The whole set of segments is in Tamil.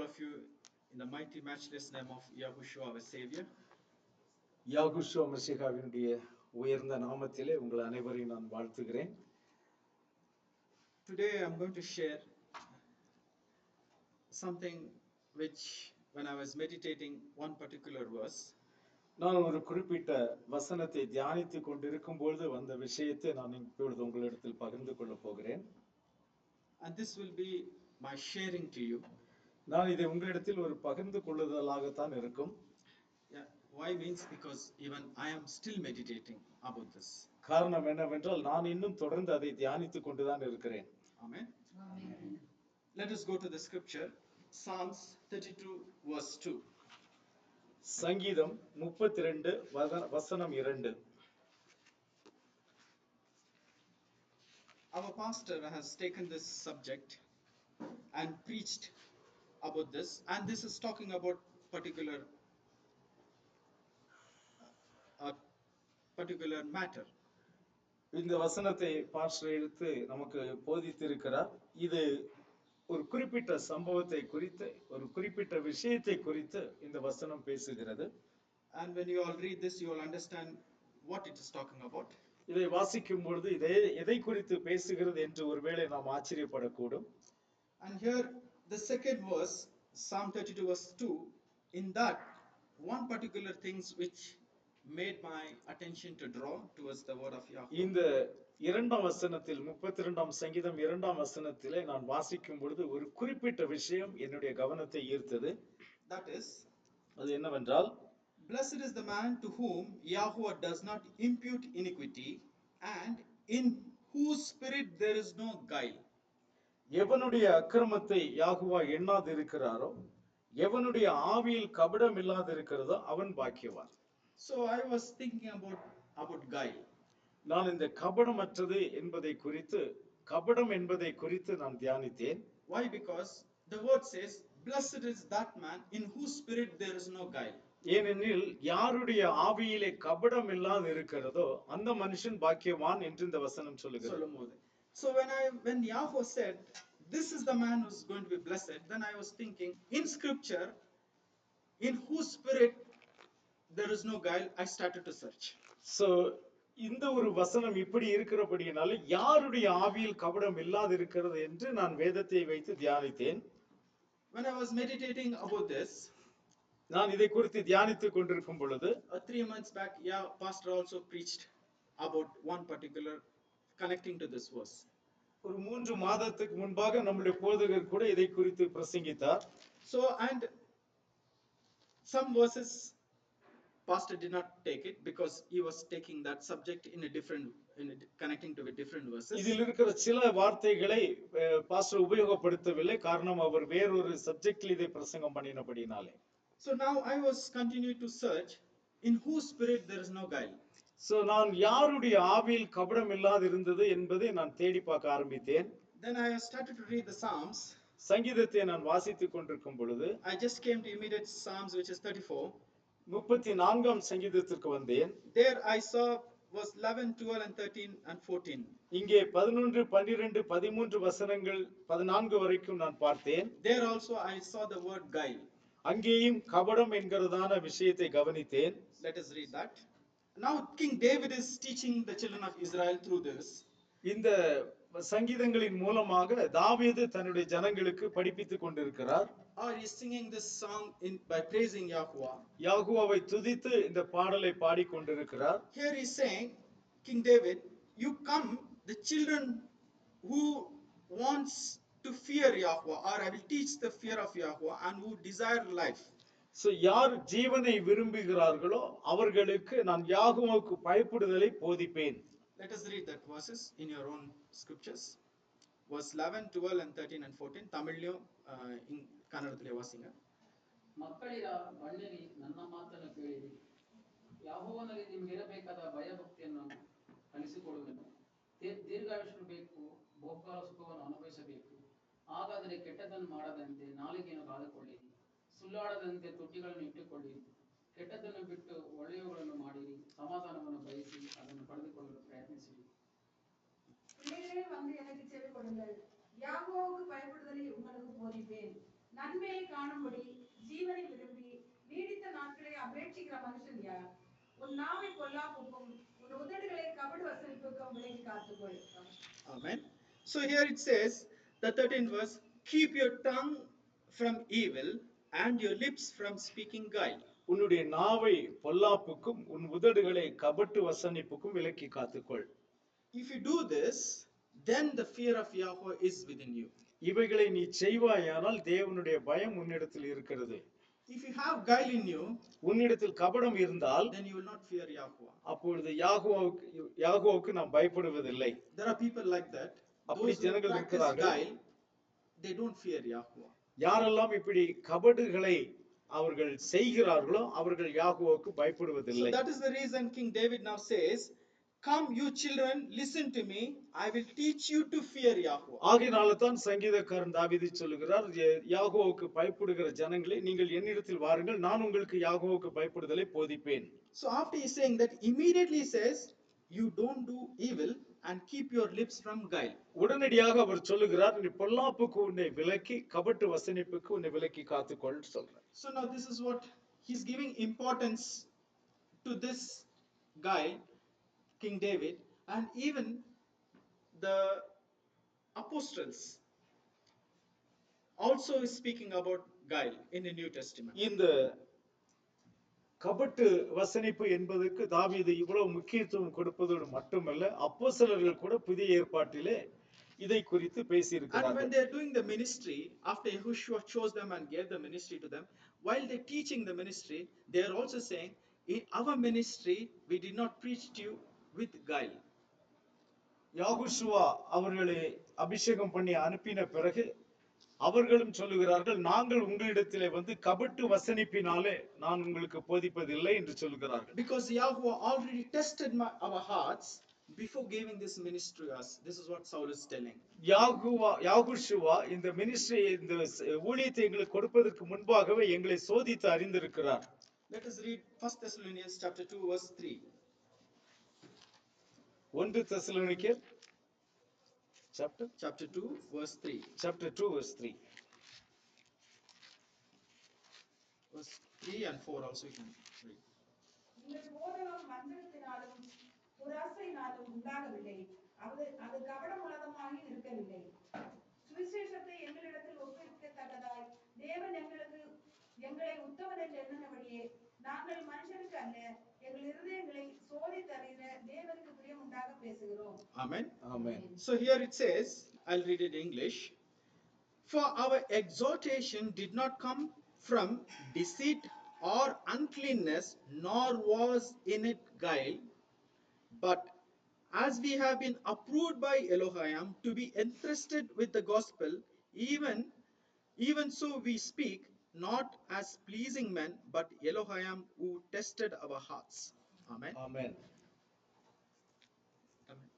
of you in the mighty, matchless name of Yahushua, our Savior. யாகுஷுவ மசீகாவினுடைய உயர்ந்த நாமத்திலே உங்கள் அனைவரையும் நான் வாழ்த்துகிறேன். Today I'm going to share something which, when I was meditating one particular verse, நான் ஒரு குறிப்பிட்ட வசனத்தை தியானித்துக் கொண்டிருக்கும் பொழுது வந்த விஷயத்தை நான் இப்பொழுது உங்களிடத்தில் பகிர்ந்து கொள்ள போகிறேன். and this will be my sharing to you. நான் இதை உங்களிடத்தில் ஒரு பகிர்ந்து கொள்ளுதலாகத்தான் இருக்கும். Why means because even I am still meditating about this. காரணம் என்னவென்றால் நான் இன்னும் தொடர்ந்து அதை தியானித்துக் கொண்டுதான் இருக்கிறேன். Amen. Amen. Let us go to the scripture, Psalms 32 verse 2. சங்கீதம் 32 வசனம் 2. Our pastor has taken this subject and preached about this, and this is talking about particular matter. இந்த வசனத்தை பாஸ்டர் எடுத்து நமக்கு போதித்திருக்கிறார். இது ஒரு குறிப்பிட்ட சம்பவத்தை குறித்து, ஒரு குறிப்பிட்ட விஷயத்தை குறித்து இந்த வசனம் பேசுகிறது. And when you all read this, you will understand what it is talking about. இதை வாசிக்கும் பொழுது எதை குறித்து பேசுகிறது என்று ஒருவேளை நாம் ஆச்சரியப்படக்கூடும். And here the second verse, Psalm 32 verse 2, in that one particular things which made my attention to draw towards the word of Yahweh. இந்த இரண்டாம் வசனத்தில் 32ஆம் சங்கீதம் இரண்டாம் வசனத்திலே நான் வாசிக்கும் பொழுது ஒரு குறிப்பிட்ட விஷயம் என்னுடைய கவனத்தை ஈர்த்தது. That is, அது என்னவென்றால், blessed is the man to whom Yahweh does not impute iniquity, and in whose spirit there is no guile. எவனுடைய அக்கிரமத்தை யாகுவா எண்ணாதிருக்கிறாரோ, எவனுடைய ஆவியில் கபடம் இல்லாதிருக்கிறதோ அவன் பாக்கியவான். So I was thinking about guile. நான் இந்த கபடமற்றது என்பதை குறித்து, கபடம் என்பதை குறித்து நான் தியானித்தேன். Why? Because the word says, blessed is that man in whose spirit there is no guile. ஏனெனில் யாருடைய ஆவியிலே கபடம் இல்லாது இருக்கிறதோ அந்த மனுஷன் பாக்கியவான் என்று இந்த வசனம் சொல்லுகிறது. So when Yahweh said, this is the man who is going to be blessed, then I was thinking, in scripture, in whose spirit there is no guile, I started to search. So இந்த ஒரு வசனம் இப்படி இருக்கிறபடியினால யாருடைய ஆவியில் கபடம் இல்லாது இருக்கிறது என்று நான் வேதத்தை வைத்து தியானித்தேன். When I was meditating about this, நான் இதை குறித்து தியானித்துக் கொண்டிருக்கும் பொழுது 3 months back, pastor also preached about one particular connecting to this verse. ஒரு 3 மாதத்துக்கு முன்பாக நம்முடைய போதகர் கூட இதை குறித்து பிரசங்கித்தார். So, and some verses pastor did not take it because he was taking that subject connecting to a different verses. இதில் இருக்கிற சில வார்த்தைகளை பாஸ்டர் உபயோகப்படுத்தவில்லை. காரணம் அவர் வேறொரு சப்ஜெக்ட்ல இதை பிரசங்கம் பண்ணினபடினாலே. So now I was continuing to search in whose spirit there is no guile. So நான் யாருடைய ஆவியில் கபடம் இல்லாது இருந்தது என்பதை நான் தேடி பார்க்க ஆரம்பித்தேன். Then I started to read the Psalms. சங்கீதத்தை நான் வாசித்துக் கொண்டிருக்கும் பொழுது I just came to immediate Psalms, which is 34. 34ஆம் சங்கீதத்திற்கு வந்தேன். There I saw verse 11, 12 and 13 and 14. இங்கே 11, 12, 13 வசனங்கள் 14 வரைக்கும் நான் பார்த்தேன். There also I saw the word guile. அங்கேயும் கபடம் என்கிறதான விஷயத்தை கவனித்தேன். Let us read that. Now King David is teaching the children of Israel through this. இந்த சங்கீதங்களின் மூலமாக தாவீது தன்னுடைய ஜனங்களுக்கு படிப்பித்துக் கொண்டிருக்கிறார். Or he is singing this song by praising Yahweh. யாகுவாவை துதித்து இந்த பாடலை பாடிக்கொண்டிருக்கிறார். Here he is saying, King David, you come, the children who wants to fear Yahweh, or I will teach the fear of Yahweh, and who desire life. So யார் ஜீவனை விரும்புகிறார்களோ அவர்களுக்கு நான் யாகுவாவுக்கு பயப்படுதலை போதிப்பேன். Let us read that verses in your own scriptures. Verse 11, 12 and 13 and 14. Tamiliyum kannadathile vasinga. ಮಕ್ಕಳಿರ ಬಣ್ಣಿರಿ ನನ್ನ ಮಾತನ್ನು ಕೇಳಿರಿ. ಯೆಹೋವನಲ್ಲಿ ನಿಮಗಿರಬೇಕಾದ ಭಯಭಕ್ತಿಯನ್ನು ಕಲಿಸಿಕೊಡುವೆನು. ದೀರ್ಘಾಯುಷ್ಯ ಬೇಕು, ಬಹುಕಾಲ ಸುಖವನ್ನು ಅನುಭವಿಸಬೇಕು. ಹಾಗಾದರೆ ಕೆಟ್ಟದನ್ನು ಮಾಡದಂತೆ ನಾಲಿಗೆಯನ್ನು ಕಾದುಕೊಳ್ಳಿರಿ, ಸುಳ್ಳಾಡದಂತೆ ತುಟಿಗಳನ್ನು ಇಟ್ಟುಕೊಳ್ಳಿರಿ. ಕೆಟ್ಟದನ್ನು ಬಿಟ್ಟು ಒಳ್ಳೆಯವುಗಳನ್ನು ಮಾಡಿರಿ, ಸಮಾಧಾನವನ್ನು ಬಯಸಿ ಅದನ್ನು ಪಡೆದುಕೊಳ್ಳಲು ಪ್ರಯತ್ನಿಸಿರಿ. பிள்ளைகளே வந்து எனக்கு செவி கொடுங்கள், யாகோவுக்கு பயப்படுதலை உங்களுக்கு போதிப்பேன். நன்மையை காணும்படி ஜீவனை விரும்பி நீடித்த நாட்களை அபேட்சிக்கிற மனுஷன் யார்? உன் நாவை பொல்லாப்புக்கும் உன் உதடுகளை கபடு வசனிப்புக்கும் விலகி காத்துக்கொள். Amen. So here it says, the 13th verse, keep your tongue from evil and your lips from speaking guile. உன்னுடைய நாவை பொல்லாப்புக்கும் உன் உதடுகளை கபட்டு வசனிப்புக்கும் விலக்கி காத்துக்கொள். If you do this, then the fear of Yahweh is within you. இவைகளை நீ செய்வாயானால் தேவனுடைய பயம் உன்னிடத்தில் இருக்கிறது. If you have guile in you, உன்னிடத்தில் கபடம் இருந்தால் then you will not fear Yahweh. அப்பொழுது யாகோவுக்கு நாம் பயப்படுவதில்லை. There are people like that. அப்படி Those who ஜனங்கள் practice இருக்கிறார்கள். guile, they don't fear Yahweh. யாரெல்லாம் இப்படி கபடுகளை அவர்கள் செய்கிறார்களோ அவர்கள் யாகோவுக்கு So பயப்படுவதில்லை. that is the reason King David now says, come you children, listen to me, I will teach you to fear Yahweh. ஆகையினால தான் சங்கீதக்காரன் தாவீது சொல்லுகிறார், யாகோவுக்கு பயப்படுகிற ஜனங்களே நீங்கள் என்னிடத்தில் வாருங்கள், நான் உங்களுக்கு யாகோவுக்கு பயப்படுதலை போதிப்பேன். So after he's saying that, immediately he says, you don't do evil and keep your lips from guile. உடனடியாக அவர் சொல்லுகிறார், நீ பொல்லாப்புக்கு உன்னை விலக்கி கபட்டு வசனிப்புக்கு உன்னை விலக்கி காத்துக்கொள் சொல்றார். So now this is what he's giving importance to this guile, King David, and even the apostles also is speaking about guile in the New Testament. இந்த கபட்டு வசனிப்பு என்பதற்கு தாவீது இவ்வளவு முக்கியத்துவம் கொடுப்பதோடு மட்டுமல்ல, அப்போஸ்தலர்கள் கூட புதிய ஏற்பாட்டிலே இதை குறித்து And when பேசியிருக்கிறார்கள். they are doing the ministry, after Yahushua chose them and gave the ministry to them, while they're teaching the ministry, they are also saying, in our ministry, we did not preach to you with guile. யாகுஷுவா அவர்களை அபிஷேகம் பண்ணி அனுப்பின பிறகு அவர்களும் சொல்லுகிறார்கள், நாங்கள் உங்களிடத்திலே வந்து கபட்டு வசனிப்பினாலே நான் உங்களுக்கு போதிப்பதில்லை என்று சொல்லுகிறார்கள். Because Yahweh already tested our hearts before giving this ministry to us. This is what Saul is telling. யாகுஷுவா இந்த மினிஸ்ட்ரி, இந்த ஊழியத்தை எங்களுக்கு கொடுப்பதற்கு முன்பாகவே எங்களை சோதித்து அறிந்திருக்கிறார். Let us read 1 Thessalonians chapter 2 verse 3. 1 தெசலோனிக்கேயர் Chapter 2 verse 3. chapter 2 verse 3. Verse 3 and 4 also you can read. உங்கள் போதகம் வஞ்சகத்தினாலும் துராசையினாலும் உண்டாகவில்லை. அது கபடமுள்ளதுமாகி இருக்கவில்லை. சுவிசேஷத்தை எங்களிடத்தில் ஒப்புவிக்கத்தக்கதாய் தேவன் எங்களை உத்தமன் என்று எண்ணினபடியே நாங்கள் மனுஷருக்கு அல்ல, எங்கள் இருதயங்களை சோதித்தறிகிற தேவனுக்கு பிரியம் உண்டாக பேசுகிறோம். Amen. Amen. So here it says, I'll read it in English. For our exhortation did not come from deceit or uncleanness, nor was in it guile, but as we have been approved by Elohim to be entrusted with the gospel, even so we speak, not as pleasing men, but Elohim who tested our hearts. Amen. Amen. Amen.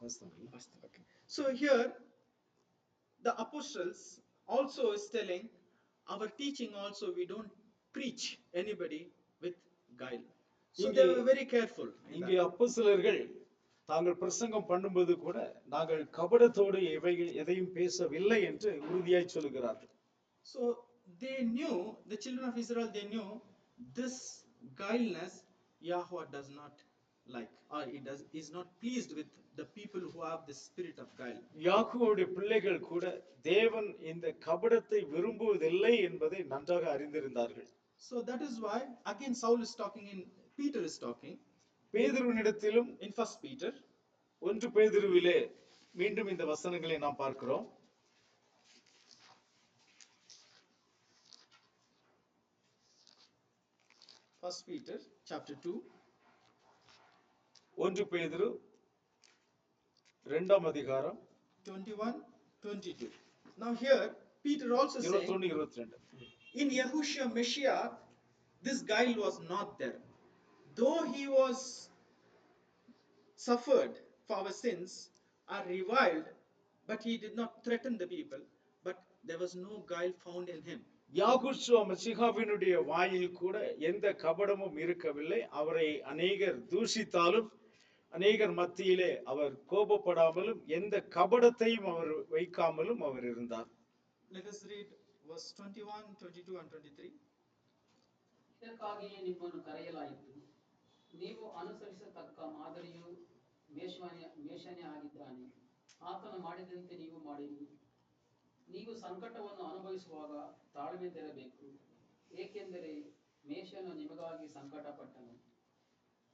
வாஸ்தவம். Okay. So here the apostles also is telling, our teaching also, we don't preach anybody with guile. So they were very careful in இங்கே that. அப்போஸ்தலர்கள் தாங்கள் பிரசங்கம் பண்ணும்போது கூட நாங்கள் கபடத்தோடு எதையும் பேசவில்லை என்று உறுதியாய் சொல்லுகிறார்கள். So they knew, the children of Israel, they knew this guileless Yahweh does not like, or is not pleased with the people who have the spirit of guile. யாக்கோபுடைய பிள்ளைகள் கூட தேவன் இந்த கபடத்தை விரும்புவதில்லை என்பதை நன்றாக அறிந்திருந்தார்கள். So that is why again Saul is talking, Peter is talking பேதுருவினிடத்திலும் in 1 Peter 1 பேதுருவிலே மீண்டும் இந்த வசனங்களை நாம் பார்க்கிறோம். 1 Peter chapter 2 1 பேதுரு 2ஆம் அதிகாரம் 21-22. Now here Peter also saying, 21-22. in Yahushua Mashiach this guile was not there, though he was suffered for our sins, are reviled, but he did not threaten the people, but there was no guile found in him. யாகுஷுவா மசிகாவினுடைய வாயில் கூட எந்த கபடமும் இருக்கவில்லை. அவரை அநேகர் தூஷித்தாலும் அநேகர் மத்தியிலே அவர் கோபப்படாமலும் எந்த கபடத்தையும் அவர் வைக்காமலும் அவர் இருந்தார். Let us read verse 21, 22, and 23. ಇದಕ್ಕಾಗಿಯೇ ನಿಮ್ಮನ್ನು ಕರೆಯಲಾಯಿತು. ನೀವು ಅನುಸರಿಸತಕ್ಕ ಮಾದರಿಯು ಮೇಷನೇ ಆಗಿದ್ದಾನೆ. ಆತನು ಮಾಡಿದಂತೆ ನೀವು ಮಾಡಿರಿ. ನೀವು ಸಂಕಟವನ್ನು ಅನುಭವಿಸುವಾಗ ತಾಳ್ಮೆಯಿಂದಿರಬೇಕು, ಏಕೆಂದರೆ ಮೇಷನು ನಿಮಗಾಗಿ ಸಂಕಟಪಟ್ಟನು.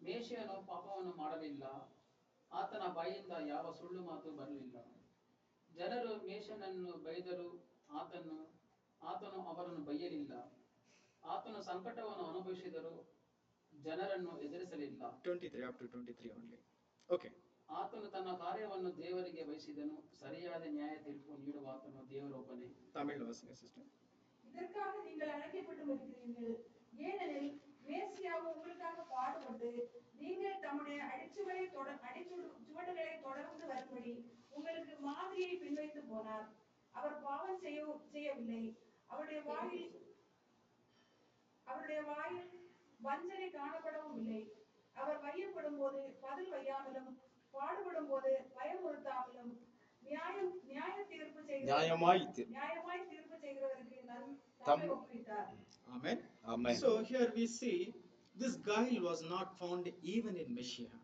ಮೇಷನು ಪಾಪವನ್ನು ಮಾಡಲಿಲ್ಲ, ಆತನ ಬಾಯಿಂದ ಯಾವ ಸುಳ್ಳು ಮಾತು ಬರಲಿಲ್ಲ. ಜನರು ಮೇಷನನ್ನು ಬೈದರು, ಆತನು ಅವರನ್ನು ಬೈಯಲಿಲ್ಲ. ಆತನು ಸಂಕಟವನ್ನು ಅನುಭವಿಸಿದರು, ಜನರನ್ನು ಎದುರಿಸಲಿಲ್ಲ. 23 up to 23 only. Okay. ಆತನು ತನ್ನ ಕಾರ್ಯವನ್ನು ದೇವರಿಗೆ ವಹಿಸಿದನು. ಸರಿಯಾದ ನ್ಯಾಯ ತೀರ್ಪು ನೀಡುವಾತನು ದೇವರೊಬ್ಬನೇ. Tamil listening sister. இதற்காக நீங்கள் அழைக்கப்பட்டும் இருக்கிறீர்கள். ஏனெனில் மேசியாவு உங்களுக்காக பாடுபட்டு நீங்கள் தம்முடைய அடிச்சுவடுகளை தொடர்ந்து வரும்படி உங்களுக்கு மாதிரியை பின்வைத்து போனார். அவர் பாவம் செய்யவில்லை. அவருடைய வாயில் வஞ்சனை காணப்படவும் இல்லை. அவர் வையப்படும் போது பதில் வையாமலும் பாடுபடும் போது பயமுறுத்தாமலும் நியாயமாய் தீர்ப்பு செய்கிறவருக்கு தம்மை ஒப்புவித்தார். Amen. Amen. So here we see this guile was not found even in Messiah.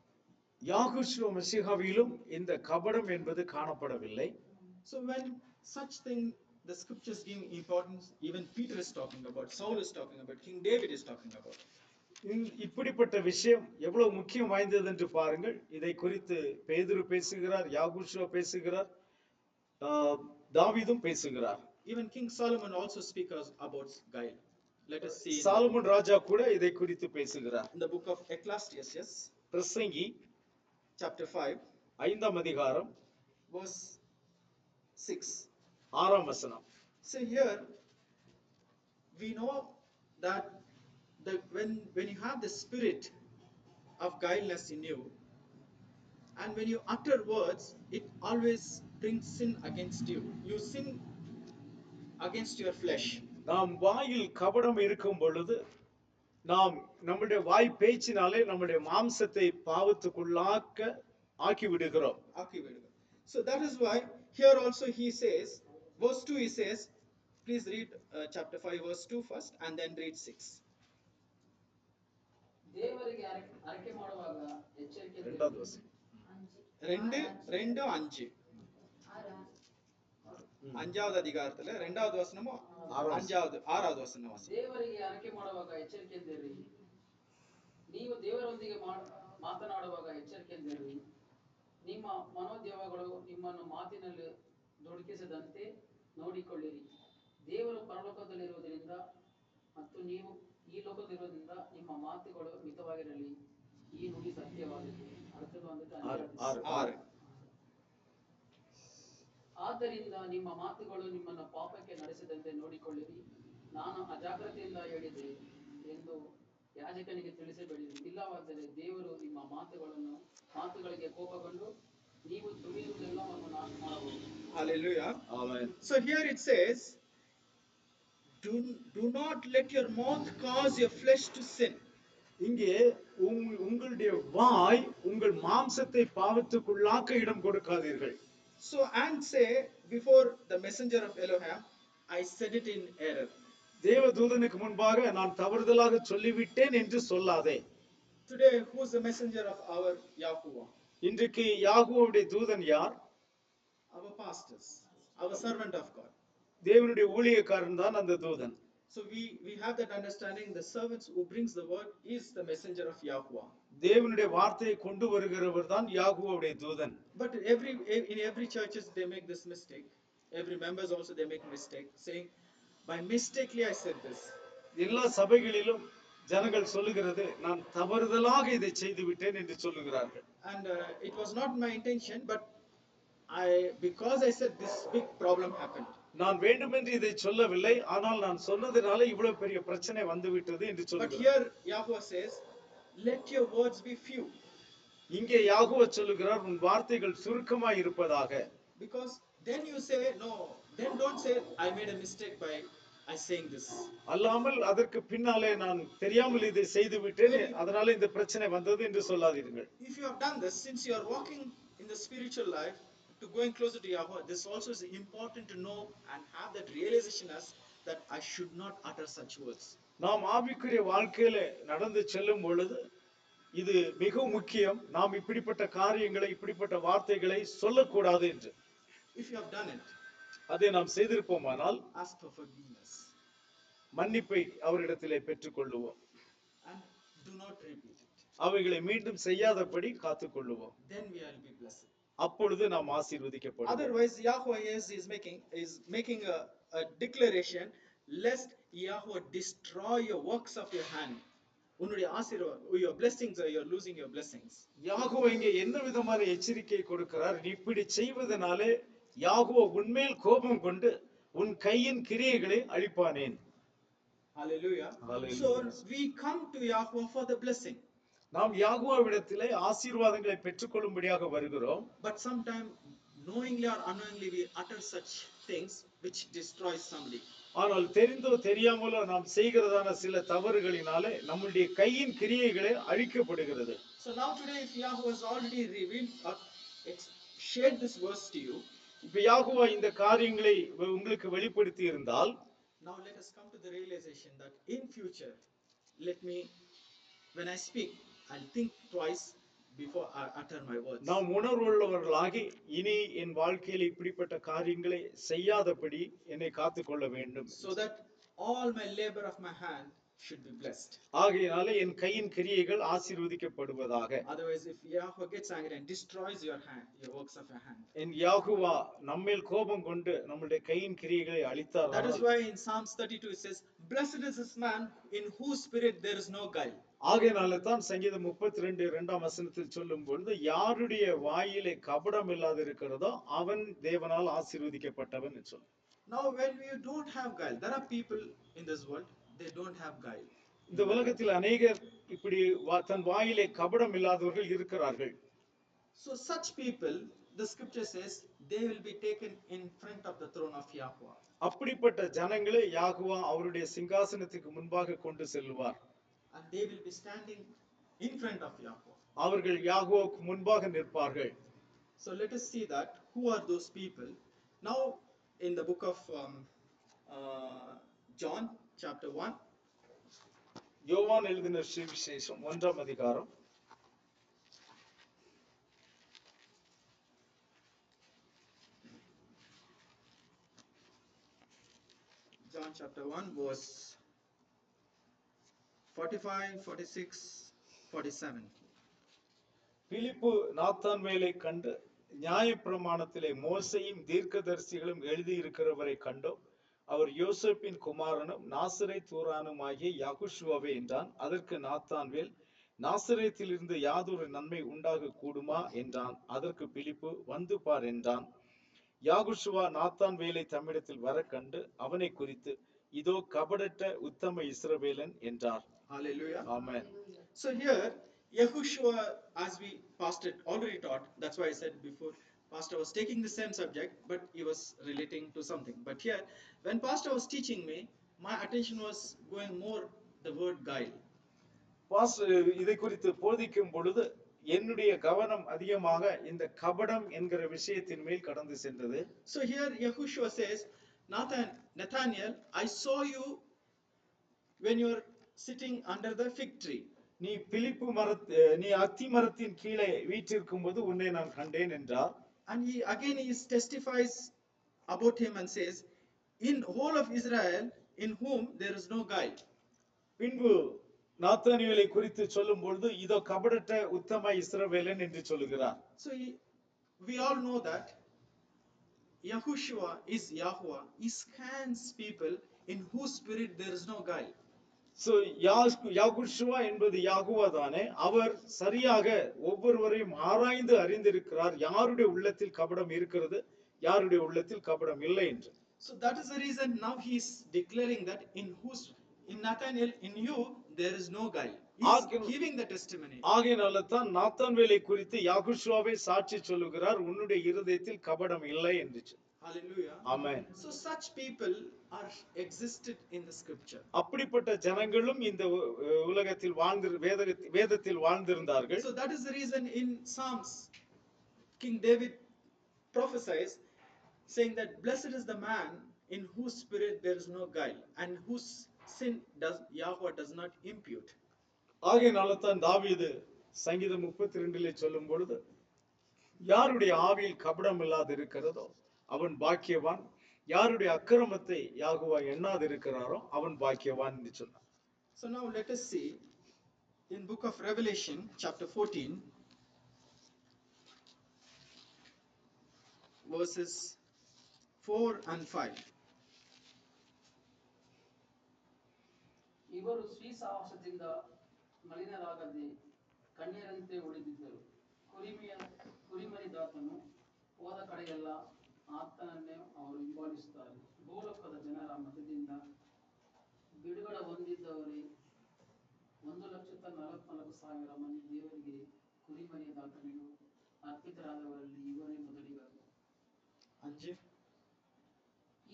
யாகுஷுவ மெசிகாவிலும் இந்த கபடம் என்பது காணப்படவில்லை. So when such thing the scriptures give importance, even Peter is talking about, Saul is talking about, King David is talking about. இப்படிப்பட்ட விஷயம் எவ்வளவு முக்கியம் வாய்ந்தது என்று பாருங்கள். இதை குறித்து பேதுரு பேசுகிறார், யாகுஷுவ பேசுகிறார், தாவீதும் பேசுகிறார். Even King Solomon also speaks about guile. Let us see. Solomon ராஜா கூட இதை குறித்து பேசுகிறார். In the book of Ecclesiastes, பிரசங்கி chapter 5, 5ஆம் அதிகாரம் verse 6. 6ஆம் வசனம். So here we know that when you have the spirit of guileless in you, and when you utter words, it always brings sin against you. You sin against your flesh. நாம் வாயில் கபடம் இருக்கும் பொழுது நாம் நம்முடைய வாய் பேச்சினாலே நம்முடைய மாம்சத்தை பாவத்துக்குள்ளாக்க ஆக்கி விடுகிறோம். So that is why here also he says, verse 2 he says, please read chapter 5 verse 2 first and then read 6. ದೇವರಿಗೆ ಅರಿಕೆ ಮಾಡುವಾಗ ಎಚ್ಚರಿಕೆ. இரண்டாவது வசனம். 2:5 அஞ்சாவது அதிகாரத்துல இரண்டாவது வசனமும் ஆறாவது வசனம் வாசி. ದೇವರಿಗೆ ಅರಿಕೆ ಮಾಡುವಾಗ ಎಚ್ಚರಿಕೆಯಿಂದಿರಿ. ನೀವು ದೇವರೊಂದಿಗೆ ಮಾತನಾಡುವಾಗ ಎಚ್ಚರಿಕೆಯಿಂದಿರಿ. ನಿಮ್ಮ ಮನೋದ್ಯಮಗಳು ನಿಮ್ಮನ್ನು ಮಾತಿನಲ್ಲಿ ದುಡುಕಿಸದಂತೆ ನೋಡಿಕೊಳ್ಳಿರಿ. ದೇವರು ಪರಲೋಕದಲ್ಲಿರುವುದರಿಂದ ಮತ್ತು ನೀವು ಈ ಲೋಕದಲ್ಲಿರುವುದರಿಂದ ನಿಮ್ಮ ಮಾತುಗಳು ಮಿತವಾಗಿರಲಿ. ಈ ನುಡಿ ಸತ್ಯವಾಗಿದೆ. ಆದ್ದರಿಂದ ನಿಮ್ಮ ಮಾತುಗಳು ನಿಮ್ಮನ್ನು ಪಾಪಕ್ಕೆ ನಡೆಸದಂತೆ ನೋಡಿಕೊಳ್ಳಿರಿ. ನಾನು ಅಜಾಗ್ರತೆಯಿಂದ ಹೇಳಿದೆ ಎಂದು ಯಾಜಕನಿಗೆ ತಿಳಿಸಬೇಡಿರಿ. ಇಲ್ಲವಾದರೆ ದೇವರು ನಿಮ್ಮ ಮಾತುಗಳಿಗೆ ಕೋಪಗೊಂಡು ನೀವು ತುಳಿಯುವುದೆಲ್ಲವನ್ನು ನಾಶ ಮಾಡಬಹುದು. Hallelujah. Amen. So here it says, do not let your mouth cause your flesh to sin. இங்கே உங்களுடைய வாய் உங்கள் மாம்சத்தை பாவத்துக்குள்ளாக்க இடம் கொடுக்காதீர்கள். So and say before the messenger of Elohim, I said it in error. தேவதூதனுக்கு முன்பாக நான் தவறுதலாக சொல்லிவிட்டேன் என்று சொல்லாதே. Today who is the messenger of our Yahuwah? இன்றைக்கு யாகுவோவுடைய தூதன் யார்? Our pastors, our servant of God. தேவனுடைய ஊழியக்காரன் தான் அந்த தூதன். So we have that understanding. The servants who brings the word is the messenger of Yahuwah. தேவனுடைய வார்த்தையை கொண்டு வருகிறவர் தான் யாகுவோவுடைய தூதன். But in every churches they make this mistake. Every members also they make mistake saying, by mistakenly I said this. எல்லா சபைகளிலும் ஜனங்கள் சொல்லுகிறது, நான் தவறுதலாக இதை செய்து விட்டேன் என்று சொல்லுகிறார்கள். And it was not my intention, but because I said this big problem happened. நான் வேண்டுமென்று இதை சொல்லவில்லை, ஆனால் நான் சொன்னதனால இவ்வளவு பெரிய பிரச்சனை வந்து விட்டது என்று But சொல்லுகிறார். here Yahuwah says, let your words be few. இங்கே யாகுவ சொல்லுகிறார், உன் வார்த்தைகள் சுருக்கமாய் இருப்பதாக. Because then you say no, then don't say I made a mistake by saying this. அல்லாமல் அதற்கு பின்னாலே நான் தெரியாமல் இதை செய்து விட்டேன், அதனால இந்த பிரச்சனை வந்தது என்று சொல்லாதீர்கள். If you have done this, since you are walking in the spiritual life to going closer to Yahuwah, this also is important to know and have that realization as that I should not utter such words. நாம் ஆவிக்குரிய வாழ்க்கையில நடந்து செல்லும் பொழுது இது மிகவும் முக்கியம். நாம் இப்படிப்பட்ட காரியங்களை, இப்படிப்பட்ட வார்த்தைகளை சொல்லக்கூடாது என்று. If you have done it, அதை நாம் செய்திருப்போமானால் ask for forgiveness மன்னிப்பை அவரிடத்திலே பெற்றுக்கொள்ளுவோம். and do not repeat it. அவைகளை மீண்டும் செய்யாதபடி காத்துக்கொள்ளுவோம். Then we will be blessed. அப்பொழுது நாம் ஆசீர்வதிக்கப்படுவோம். Otherwise, Yahweh is making a declaration, lest Yahweh destroy your works of your hand. உன்னுடைய ஆசீர்வாதம், your blessings, you are losing your blessings. யாகோவா இங்கே என்ன விதமான எச்சரிக்கை கொடுக்கிறார்? நீ இப்படி செய்வதனாலே யாகோவா உன்மேல் கோபம் கொண்டு உன் கையின் கிரியைகளை அழிப்பானேன். Hallelujah. Hallelujah. So we come to Yahweh for the blessing. நாம் யாகோவாவிடத்திலே ஆசீர்வாதங்களை பெற்றுக்கொள்ளும்படியாக வருகிறோம். But sometimes knowingly or unknowingly we utter such things which destroys somebody. ஆனால் தெரிந்தோ தெரியாமலோ நாம் செய்கிறதான சில தவறுகளினாலே நம்முடைய கையின் கிரியைகளே அழிக்கப்படுகிறது. So now today, if Yahweh has already revealed or shared this verse to you, இப்ப யாகோவா இந்த காரியங்களை உங்களுக்கு வெளிப்படுத்தி இருந்தால், now let us come to the realization that in future, let me, when I speak, I'll think twice before I utter my words. நாம் உணர்வுள்ளவர்களாகி இனி என் வாழ்க்கையில் இப்படிப்பட்ட காரியங்களை செய்யாதபடி என்னை காத்துக்கொள்ள வேண்டும். So that all my labor of my hand should be blessed. ஆகையினாலே என் கையின் கிரியைகள் ஆசீர்வதிக்கப்படுவதாக. Otherwise, if Yahweh gets angry and destroys your hand, your works of your hand. என் யாகோவா நம்மேல் கோபம் கொண்டு நம்முடைய கையின் கிரியைகளை அழித்தார். That is why in Psalms 32 it says, "Blessed is this man in whose spirit there is no guile." ஆகையினால தான் சங்கீதம் 32 2ஆம் வசனத்தில் சொல்லும் பொழுது, யாருடைய வாயிலே கபடம் இல்லாது இருக்கிறதோ அவன் தேவனால் ஆசீர்வதிக்கப்பட்டவன் என்று சொல்லும். Now when you don't have guile, there are people in this world, they don't have guile. இந்த உலகத்தில் அநேகர் இப்படி தன் வாயிலே கபடம் இல்லாதவர்கள் இருக்கிறார்கள். So such people, the scripture says, they will be taken in front of the throne of Yahweh. அப்படிப்பட்ட ஜனங்களை யாகோவா அவருடைய சிங்காசனத்துக்கு முன்பாக கொண்டு செல்வார். And they will be standing in front of Yahweh. அவர்கள் யாகோவுக்கு முன்பாக நிற்பார்கள். So let us see that who are those people. Now in the book of John chapter 1, யோவான் எழுதின சுவிசேஷம் 1ஆம் அதிகாரம் John chapter 1 verse 45, 46, 47. பிலிப்பு நாத்தான்வேலை கண்டு, நியாயப்பிரமாணத்திலே மோசேயும் தீர்க்கதரிசிகளும் எழுதியிருக்கிறவரை கண்டோம். அவர் யோசேப்பின் குமாரனும் நாசரேத்தூரானுமாகிய யெகோசுவாவே என்றான். அதற்கு நாத்தான்வேல், நாசரேத்திலிருந்து யாதொரு நன்மை உண்டாக கூடுமா என்றான். அதற்கு பிலிப்பு, வந்து பார் என்றான். யெகோசுவா நாத்தான்வேலை தம்மிடத்தில் வர கண்டு அவனை குறித்து, இதோ கபடற்ற உத்தம இஸ்ரவேலன் என்றார். Hallelujah. Amen. So here Yahushua, as we pastor already taught, that's why I said before, pastor was taking the same subject but he was relating to something. But here when pastor was teaching me, my attention was going more the word guile. Pastor இதை குறித்து போதிக்கும் பொழுது என்னுடைய கவனம் அதிகமாக இந்த கபடம் என்கிற விஷயத்தின் மேல் கடந்து சென்றது. So here Yahushua says, Nathanael, I saw you when you were sitting under the fig tree. நீ பிலிப்பு நீ அத்தி மரத்தின் கீழே வீற்றிருக்கும் போது உன்னை நான் கண்டேன் என்றார். And he testifies about him and says, in whole of Israel in whom there is no guile. பின்பு நாத்தானியேலை குறித்து சொல்லும் பொழுது, இதோ கபடற்ற உத்தம இஸ்ரவேலன் என்று சொல்லுகிறார். So we all know that Yahushua is Yahweh. He scans people in whose spirit there is no guile. So யெகோசுவா என்பது யெகோவா தானே. அவர் சரியாக ஒவ்வொருவரையும் ஆராய்ந்து அறிந்திருக்கிறார், யாருடைய உள்ளத்தில் கபடம் இருக்கிறது, யாருடைய உள்ளத்தில் கபடம் இல்லை என்று. So that is the reason now he is declaring that in Nathanael, in you there is no guile. He is giving the testimony. ஆகையினால தான் நாத்தான்வேலை குறித்து யெகோசுவாவே சாட்சி சொல்லுகிறார், உன்னுடைய இருதயத்தில் கபடம் இல்லை என்று. Hallelujah. Amen. So such people are existed in the scripture. அப்படிப்பட்ட ஜனங்களும் இந்த உலகத்தில் வேதத்தில் வாழ்ந்திருந்தார்கள். So that is the reason in Psalms King David prophesies saying that blessed is the man in whose spirit there is no guile, and whose sin does Yahweh does not impute. ஆகையினால தான் தாவீது சங்கீதம் 32 சொல்லும் பொழுது, யாருடைய ஆவியில் கபடம் இல்லாது இருக்கிறதோ அவன் பாக்கியவான், யாருடைய அக்கிரமத்தை யாகுவா எண்ணாது இருக்கிறாரோ அவன் பாக்கியவான் என்று சொன்னார். So now let us see in book of Revelation chapter 14 verses 4 and 5. ಇವರು ಸ್ವೀಸಾಹಸದಿಂದ ಮಲಿನರಾಗದೆ ಕಣ್ಣೀರಂತೆ ಉಳಿದಿದ್ದರು. ಕುರಿಮರಿದಾತನು ಹೋದ ಕಡೆಯೆಲ್ಲ ಆತನನ್ನೇ ಅವರು ಹಿಂಬಾಲಿಸುತ್ತಾರೆ. ಭೂಲೋಕದ ಜನರ ಮಧ್ಯದಿಂದ ಬಿಡುಗಡೆ ಹೊಂದಿದ್ದವರೇ 1,44,000 ಮಂದಿ ದೇವರಿಗೆ ಕುರಿಮರಿದಾತನಿಗೂ ಅರ್ಪಿತರಾದವರಲ್ಲಿ ಇವರೇ ಮೊದಲಿಗರು.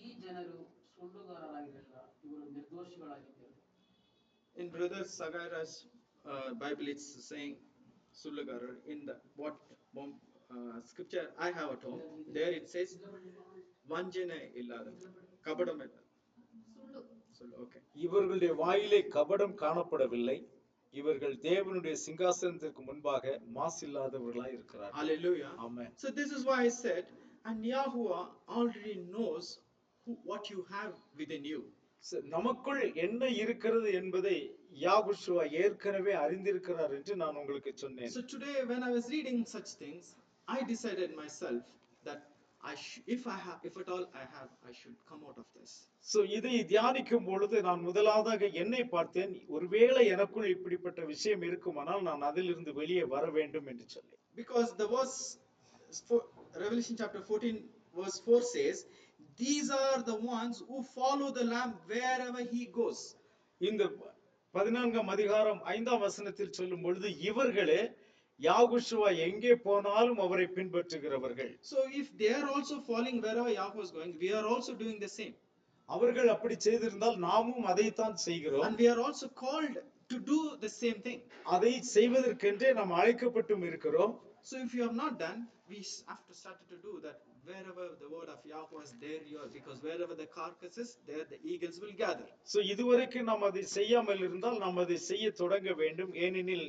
ಈ ಜನರು ಸುಳ್ಳುಗಾರರಾಗಿರಲಿಲ್ಲ, ಇವರು ನಿರ್ದೋಷಿಗಳಾಗಿದ್ದರು. In brother Sagara's Bible it's saying Sullagarar. In the what scripture I have at home, there it says vanjana illada kabadam illa. Okay. இவர்களுடைய வாயிலே கபடம் காணப்படவில்லை, இவர்கள் தேவனுடைய சிங்காசனத்திற்கு முன்பாக மாசில்லாதவர்களாய் இருக்கிறார்கள். Hallelujah. Amen. So this is why I said, and Yahuwah already knows what you have within you. நமக்குள் என்ன இருக்கிறது என்பதை யாகுஷுவா ஏற்கனவே அறிந்திருக்கிறார் என்று நான் உங்களுக்கு சொன்னேன். So today when I was reading such things, I decided myself that if at all I have, I should come out of this. So இதை தியானிக்கும் பொழுது நான் முதலாவதாக என்னை பார்த்தேன், ஒருவேளை எனக்குள் இப்படிப்பட்ட விஷயம் இருக்குமானால் நான் அதிலிருந்து வெளியே வர வேண்டும் என்று சொல்லி. Because the verse Revelation chapter 14 verse 4 says, these are the ones who follow the Lamb wherever he goes. இந்த 14ஆம் அதிகாரம் 5ஆம் வசனத்தில் சொல்லும் பொழுது இவர்களே யாகுஷுவா எங்கே போனாலும் அவரை பின்பற்றுகிறவர்கள். So if they are also following wherever Yahweh is going, we are also doing the same. அவர்கள் அப்படி செய்திருந்தால் நாமும் அதைத்தான் செய்கிறோம். And we are also called to do the same thing. அதை செய்வதற்கென்றே நாம் அழைக்கப்பட்டும் இருக்கிறோம். So if you have not done, we have to start to do that. Wherever the word of Yahweh is, there you are, because wherever the carcass is, there the eagles will gather. So இதுவரைக்கும் நாம் அதை செய்யாமல் இருந்தால் நாம் அதை செய்ய தொடங்க வேண்டும், ஏனெனில்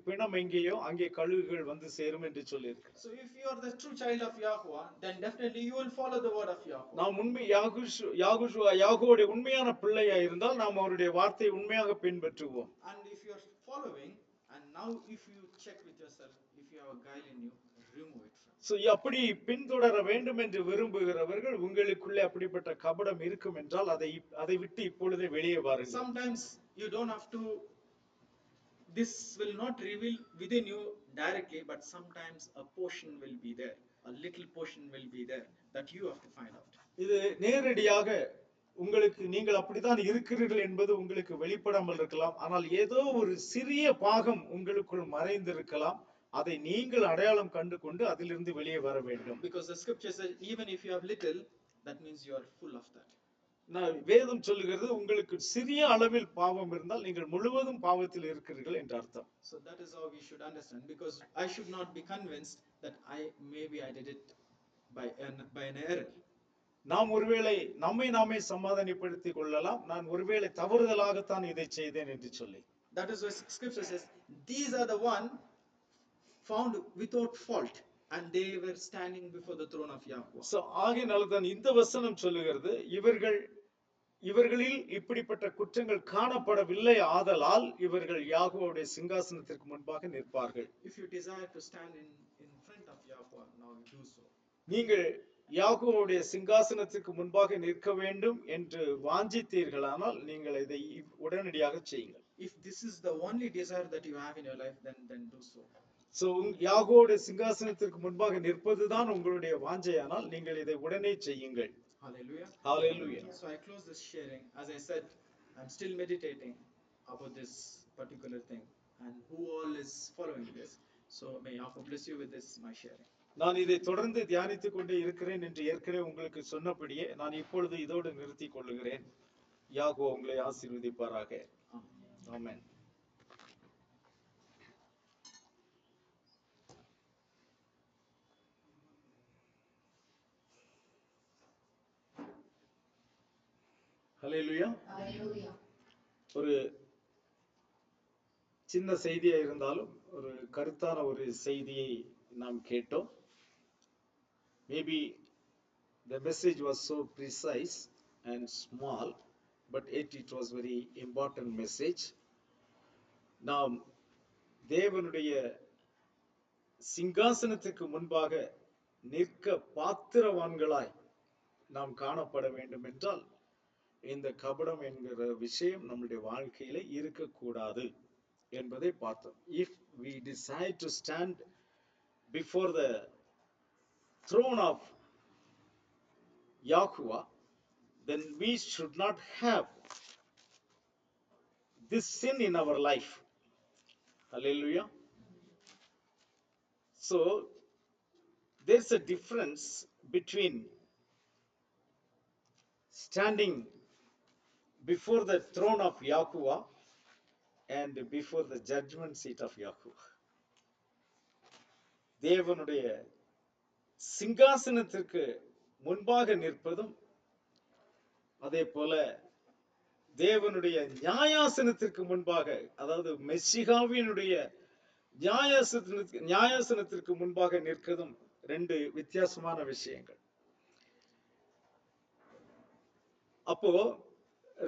பிணம் எங்கேயோ அங்கே கழுகுகள் வந்து சேரும் என்று சொல்லியிருக்கு. So if you are the true child of Yahweh, then definitely you will follow the word of Yahweh. நாம் உண்மை யாகோவுடைய உண்மையான பிள்ளையா இருந்தால் நாம் அவருடைய வார்த்தையை உண்மையாக பின்பற்றுவோம். And if you are following, and now if you check with yourself, if you have a guile in you, remove it. So அப்படி பின்தொடர வேண்டும் என்று விரும்புகிறவர்கள், உங்களுக்குள்ளே அப்படிப்பட்ட கபடம் இருக்கும் என்றால் அதை விட்டு இப்பொழுதே வெளியே வாருங்கள். Sometimes you don't have to, this will not reveal within you directly, but sometimes a portion will be there, a little portion will be there that you have to find out. இது நேரடியாக உங்களுக்கு நீங்கள் அப்படித்தான் இருக்கிறீர்கள் என்பது உங்களுக்கு வெளிப்படாமல் இருக்கலாம், ஆனால் ஏதோ ஒரு சிறிய பாகம் உங்களுக்குள் மறைந்திருக்கலாம், அதை நீங்கள் அடையாளம் கண்டு கொண்டு அதிலிருந்து வெளியே வர வேண்டும். Because the scripture says even if you have little, that means you are full of that. நான் வேதம் சொல்லுகிறது உங்களுக்கு சிறிய அளவில் பாவம் இருந்தால் நீங்கள் முழுவதும் பாவத்தில் இருக்கிறீர்கள் என்று அர்த்தம். So that is how we should understand, because I should not be convinced that maybe I did it by an error. நாம் ஒருவேளை நம்மை நாமே சமாதானப்படுத்திக் கொள்ளலாம், நான் ஒருவேளை தவறுதலாகத்தான் இதை செய்தேன் என்று சொல்லி. That is why scripture says these are the one found without fault, and they were standing before the throne of Yahweh. So ஆகையினால தான் இந்த வசனம் சொல்லுகிறது, இவர்களில் இப்படிப்பட்ட குற்றங்கள் காணப்படவில்லை, ஆதலால் இவர்கள் யாகோவுடைய சிங்காசனத்திற்கு முன்பாக நிற்பார்கள். If you desire to stand in front of Yahweh, now do so. நீங்கள் யாகோவுடைய சிங்காசனத்திற்கு முன்பாக நிற்க வேண்டும் என்று வாஞ்சித்தீர்களானால் நீங்கள் இதை உடனடியாக செய்யுங்கள். If this is the only desire that you have in your life, then do so. So யாகோவுடைய சிங்காசனத்திற்கு முன்பாக நிற்பதுதான் உங்களுடைய வாஞ்சையானால் நீங்கள் இதை உடனே செய்யுங்கள். Hallelujah. Hallelujah. So I close this sharing. As I said, I'm still meditating about this particular thing and who all is following this. So may Yahweh bless you with this my sharing. நான் இதை தொடர்ந்து தியானித்துக் கொண்டே இருக்கிறேன் என்று ஏற்கனவே உங்களுக்கு சொன்னபடியே நான் இப்பொழுது இதோடு நிறுத்திக் கொள்ளுகிறேன். யாகோவா உங்களை ஆசீர்வதிப்பாராக. ஆமென். அல்லேலூயா. Hallelujah. ஒரு சின்ன செய்தியா இருந்தாலும் ஒரு கருத்தான ஒரு செய்தியை நாம் கேட்டோம். Maybe the message was so precise and small, but yet it was very important message. நாம் தேவனுடைய சிங்காசனத்துக்கு முன்பாக நிற்க பாத்திரவான்களாய் நாம் காணப்பட வேண்டும் என்றால் இந்த கபடம் என்கிற விஷயம் நம்முடைய வாழ்க்கையில இருக்கக்கூடாது என்பதை பார்த்தோம். If we decide to stand before the throne of Yahuwah, then we should not have this sin in our life. Hallelujah. So there's a difference between standing before the throne of Yahuwah and before the judgment seat of Yahuwah. தேவனுடைய சிங்காசனத்திற்கு முன்பாக நிற்பதும் அதே போல தேவனுடைய நியாயாசனத்திற்கு முன்பாக, அதாவது மெஸ்ஸிகாவினுடைய நியாயாசனத்திற்கு முன்பாக நிற்கிறதும் ரெண்டு வித்தியாசமான விஷயங்கள். அப்போ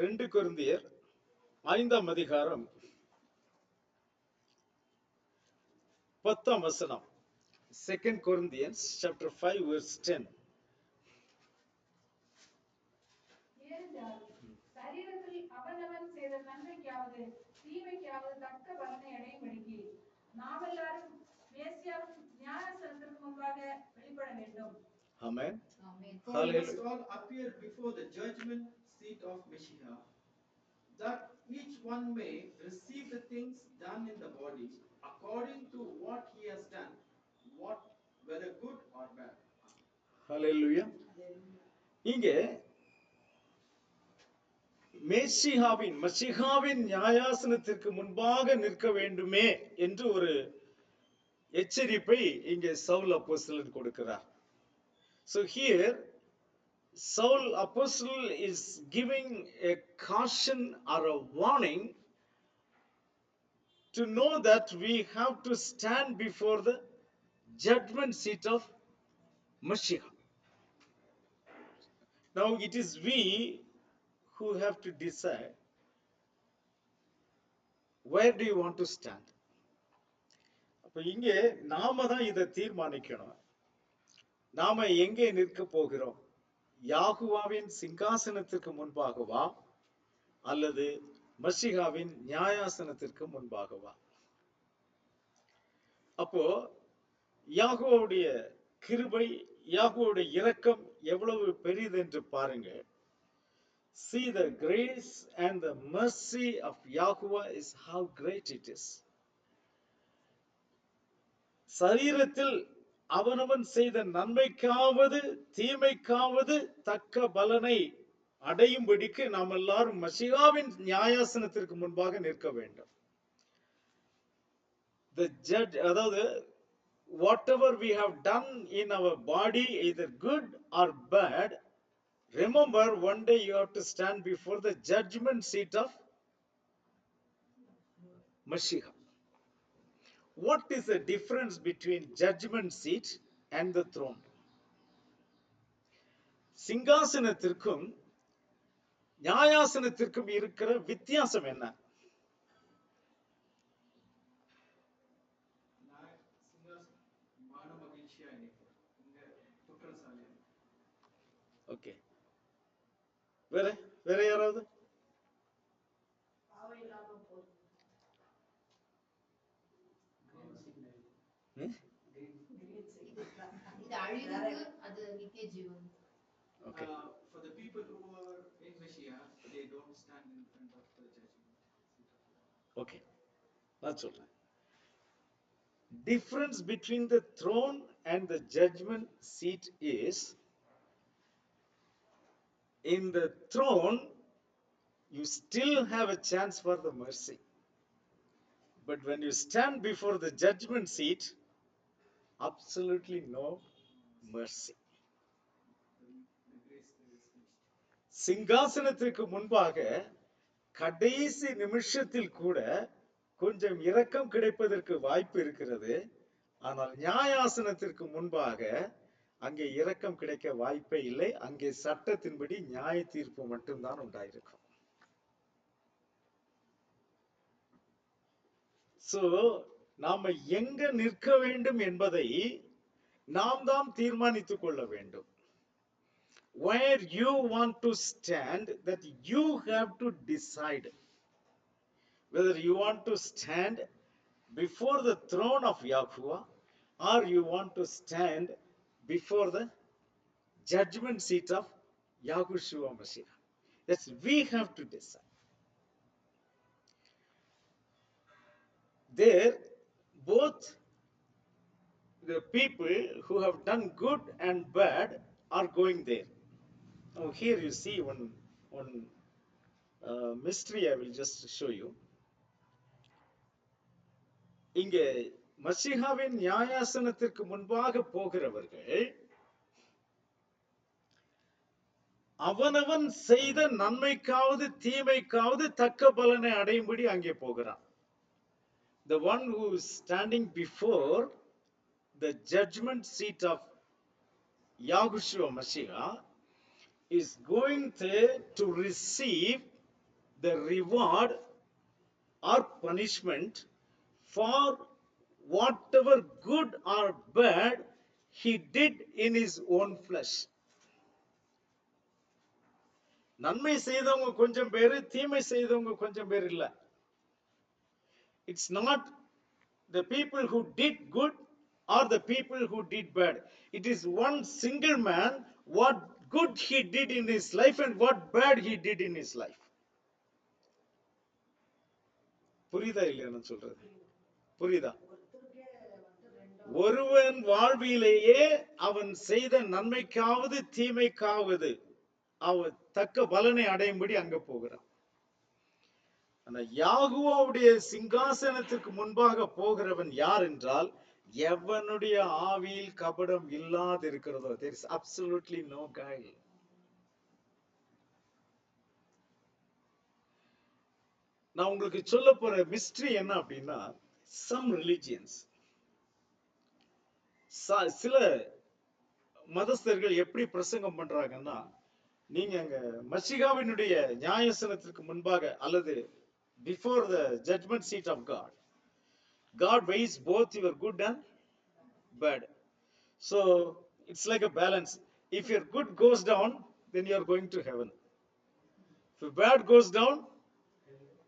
2 கொரிந்தியர் 5ஆம் அதிகாரம் 10ஆம் வசனம். 2 Corinthians chapter 5 verse 10. ஏனென்றால் சரீரத்தில் அவனவன் செய்த நன்மைக்காவது தீமைக்காவது தக்க பலனை அடையும்படிக்கு நாம் எல்லாரும் மேசியாவின் நியாயாசனத்திற்கு முன்பாக வெளிப்பட வேண்டும். Amen. Amen. For we Hallelujah. must all appear before the judgment seat of Messiah, that each one may receive the things done in the body according to what he has done, whether good or bad. Hallelujah. இங்கே மசிகாவின் நியாயாசனத்திற்கு முன்பாக நிற்க வேண்டுமே என்று ஒரு எச்சரிப்பை இங்கே சவுல் அப்போஸ்தலன் கொடுக்கிறார். So here Saul apostle is giving a caution or a warning to know that we have to stand before the judgment seat of Mashiach. Now it is we who have to decide where do you want to stand. அப்ப இங்கே நாம தான் இதை தீர்மானிக்கணும். நாம எங்கே நிற்க போகிறோம்? யாகுவாவின் சிங்காசனத்திற்கு முன்பாகவா அல்லது மஷிகாவின் நியாயாசனத்திற்கு முன்பாகவா? அப்போ யாகுவாவுடைய கிருபை, யாகுவாவுடைய இரக்கம் எவ்வளவு பெரியது என்று பாருங்க. See the grace and the mercy of Yahuwah is how great it is. சரீரத்தில் அவனவன் செய்த நன்மைக்காவது தீமைக்காவது தக்க பலனை அடையும்படிக்கு நாம் எல்லாரும் மசிகாவின் நியாயாசனத்திற்கு முன்பாக நிற்க வேண்டும். The judge, அதாவது whatever we have done in our body, either good or bad, remember one day you have to stand before the judgment seat of Mashiach. What is the difference between judgment seat and the throne? சிங்காசனத்திற்கும் நியாயாசனத்திற்கும் இருக்கிற வித்தியாசம் என்ன? ஓகே, வேற வேற யாராவது? இது அழிவு, அது நித்திய ஜீவன். Okay. For the people who are in Messiah, they don't stand in front of the judgment. Okay, நான் சொல்றேன். Difference between the throne and the judgment seat is, in the throne you still have a chance for the mercy, but when you stand before the judgment seat, absolutely no mercy. சிங்காசனத்திற்கு முன்பாக கடைசி நிமிஷத்தில் கூட கொஞ்சம் இரக்கம் கிடைப்பதற்கு வாய்ப்பு இருக்கிறது. ஆனால் நியாயாசனத்திற்கு முன்பாக அங்கே இரக்கம் கிடைக்க வாய்ப்பே இல்லை. அங்கே சட்டத்தின்படி நியாய தீர்ப்பு மட்டும்தான் உண்டாயிருக்கும். சோ நாம எங்க நிற்க வேண்டும் என்பதை நாம் தான் தீர்மானித்துக் கொள்ள வேண்டும். Where you want to stand, that you have to decide whether you want to stand before the throne of Yahuwah or you want to stand before the judgment seat of Yahushua Mashiach. That's we have to decide. There, both the people who have done good and bad are going there. Now here you see one mystery I will just show you. இங்கே மசிஹாவின் நியாயாசனத்திற்கு முன்பாக போகிறவர்கள் அவனவன் செய்த நன்மைக்காவது தீமைக்காவது தக்க பலனை அடையும்படி அங்கே போகிறான். The one who is standing before the judgment seat of Yahushua Mashiach is going there to receive the reward or punishment for whatever good or bad he did in his own flesh. நன்மை செய்தவங்க கொஞ்சம் பேரு, தீமை செய்தவங்க கொஞ்சம் பேர் இல்ல. It's not the people who did good or the people who did bad. It is one single man, what good he did in his life and what bad he did in his life. புரியுதா இல்லையா நான் சொல்றது? புரியுதா? ஒருவன் வாழ்விலேயே அவன் செய்த நன்மைக்காவது தீமைக்காவது அவன் தக்க பலனை அடையும்படி அங்க போகிறான். ஆனா யாகுவாவுடைய சிங்காசனத்துக்கு முன்பாக போகிறவன் யார் என்றால், எவனுடைய ஆவியில் கபடம் இல்லாது இருக்கிறதோ. There is absolutely no guile. நான் உங்களுக்கு சொல்ல போற மிஸ்ட்ரி என்ன அப்படின்னா, some religions, சில மதஸ்தர்கள் எப்படி பிரசங்கம் பண்றாங்கன்னா, நீங்க அங்க மசிகாவினுடைய நியாயசனத்திற்கு முன்பாக அல்லது before the judgment seat of God weighs both your good and bad. So it's like a balance. If your good goes down, then you are going to heaven. If your bad goes down,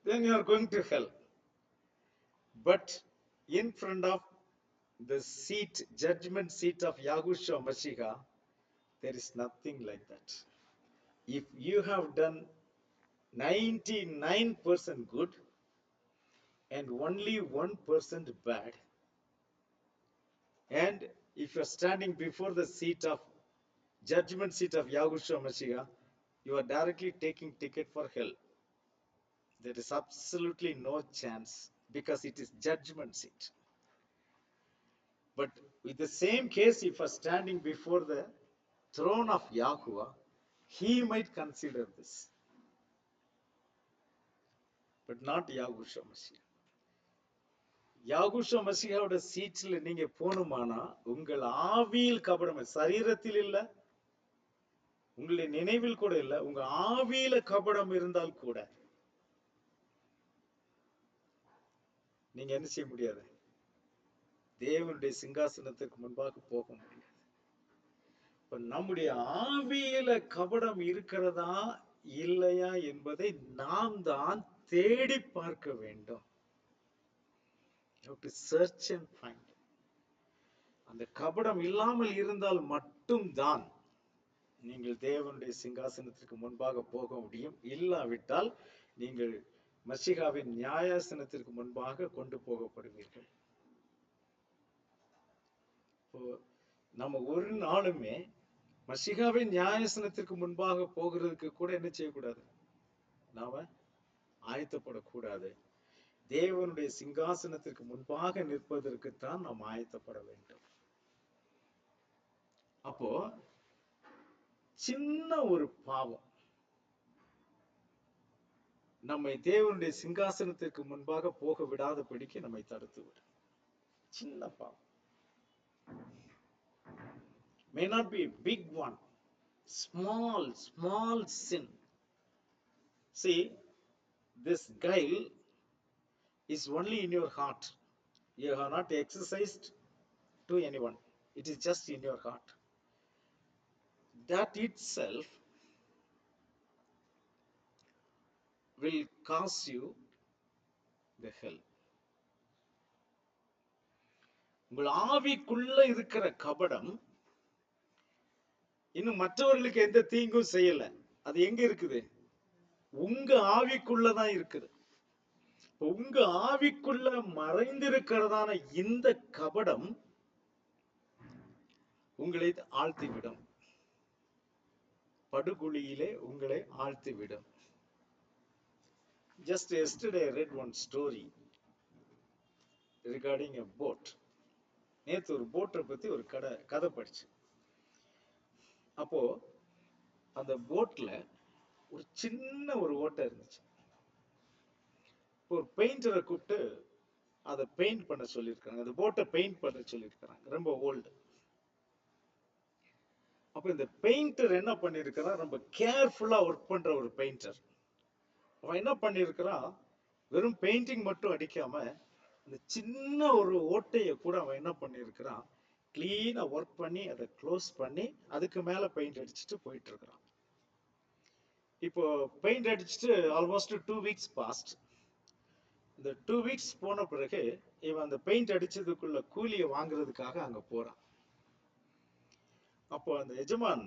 then you are going to hell. But in front of the seat, judgment seat of Yahushua Mashiach, there is nothing like that. If you have done 99% good and only 1% bad, and if you are standing before the seat of judgment seat of Yahushua Mashiach, you are directly taking ticket for hell. There is absolutely no chance because it is judgment seat. But with the same case, if you are standing before the throne of Yahuwah, he might consider this, but not Yahushua Mashiach. யாகுஷா மசிஹாவோட சீட்ல நீங்க போணுமானா உங்கள் ஆவியில் கபடம், சரீரத்தில் இல்ல, உங்களுடைய நினைவில் கூட இல்ல, உங்க ஆவியில கபடம் இருந்தால் கூட நீங்க என்ன செய்ய முடியாது? தேவனுடைய சிங்காசனத்துக்கு முன்பாக போக முடியாது. இப்ப நம்முடைய ஆவியில கபடம் இருக்கிறதா இல்லையா என்பதை நாம் தான் தேடி பார்க்க வேண்டும். You have to search and find. அந்த கபடம் இல்லாமல் இருந்தால் மட்டும்தான் நீங்கள் தேவனுடைய சிங்காசனத்திற்கு முன்பாக போக முடியும். இல்லாவிட்டால் நீங்கள் மசிகாவின் நியாயாசனத்திற்கு முன்பாக கொண்டு போகப்படுவீர்கள். நம்ம ஒரு நாளுமே மசிகாவின் நியாயாசனத்திற்கு முன்பாக போகிறதுக்கு கூட என்ன செய்யக்கூடாது? நாம ஆயத்தப்படக்கூடாது. தேவனுடைய சிங்காசனத்திற்கு முன்பாக நிற்பதற்குத்தான் நாம் ஆயத்தப்பட வேண்டும். அப்போ சின்ன ஒரு பாவம், நம்மை தேவனுடைய சிங்காசனத்திற்கு முன்பாக போக விடாதபடிக்கு நம்மை தடுத்து விடும். சின்ன பாவம். May not be a big one. Small sin. See, this guile is only in your heart. You have not exercised to anyone. It is just in your heart. That itself will cause you the hell. உங்கள் ஆவிக்குள்ள இருக்கிற கபடம் இன்னும் மற்றவர்களுக்கு எந்த தீங்கும் செய்யல. அது எங்க இருக்குது? உங்க ஆவிக்குள்ளதான் இருக்குது. உங்க ஆவிக்குள்ள மறைந்திருக்கிறதான இந்த கபடம் உங்களை ஆழ்த்திவிடும். படுகுழியிலே உங்களை ஆழ்த்திவிடும். Just yesterday I read one story regarding a boat. நேத்து ஒரு போட்டை பத்தி ஒரு கதை படிச்சு. அப்போ அந்த போட்ல ஒரு சின்ன ஒரு ஓட்டை இருந்துச்சு. ஒரு பெயிண்டரை கூப்பிட்டு அதை பெயிண்ட் பண்ண சொல்லியிருக்காங்க. அந்த போட்டை பெயிண்ட் பண்ண சொல்லியிருக்காங்க. ரொம்ப ஓல்டு. அப்ப இந்த பெயிண்டர் என்ன பண்ணிருக்கிறான், ரொம்ப கேர்ஃபுல்லா ஒர்க் பண்ற ஒரு பெயிண்டர். அவன் என்ன பண்ணிருக்கிறான், வெறும் பெயிண்டிங் மட்டும் அடிக்காம இந்த சின்ன ஒரு ஓட்டைய கூட அவன் என்ன பண்ணிருக்கிறான், கிளீனா ஒர்க் பண்ணி அதை க்ளோஸ் பண்ணி அதுக்கு மேல பெயிண்ட் அடிச்சுட்டு போயிட்டு இருக்கிறான். இப்போ பெயிண்ட் அடிச்சுட்டு ஆல்மோஸ்ட் 2 weeks பாஸ்ட். இந்த 2 weeks போன பிறகு இவன் அந்த பெயிண்ட் அடிச்சதுக்குள்ள கூலியை வாங்குறதுக்காக அங்க போறான். அப்போ அந்த எஜமான்,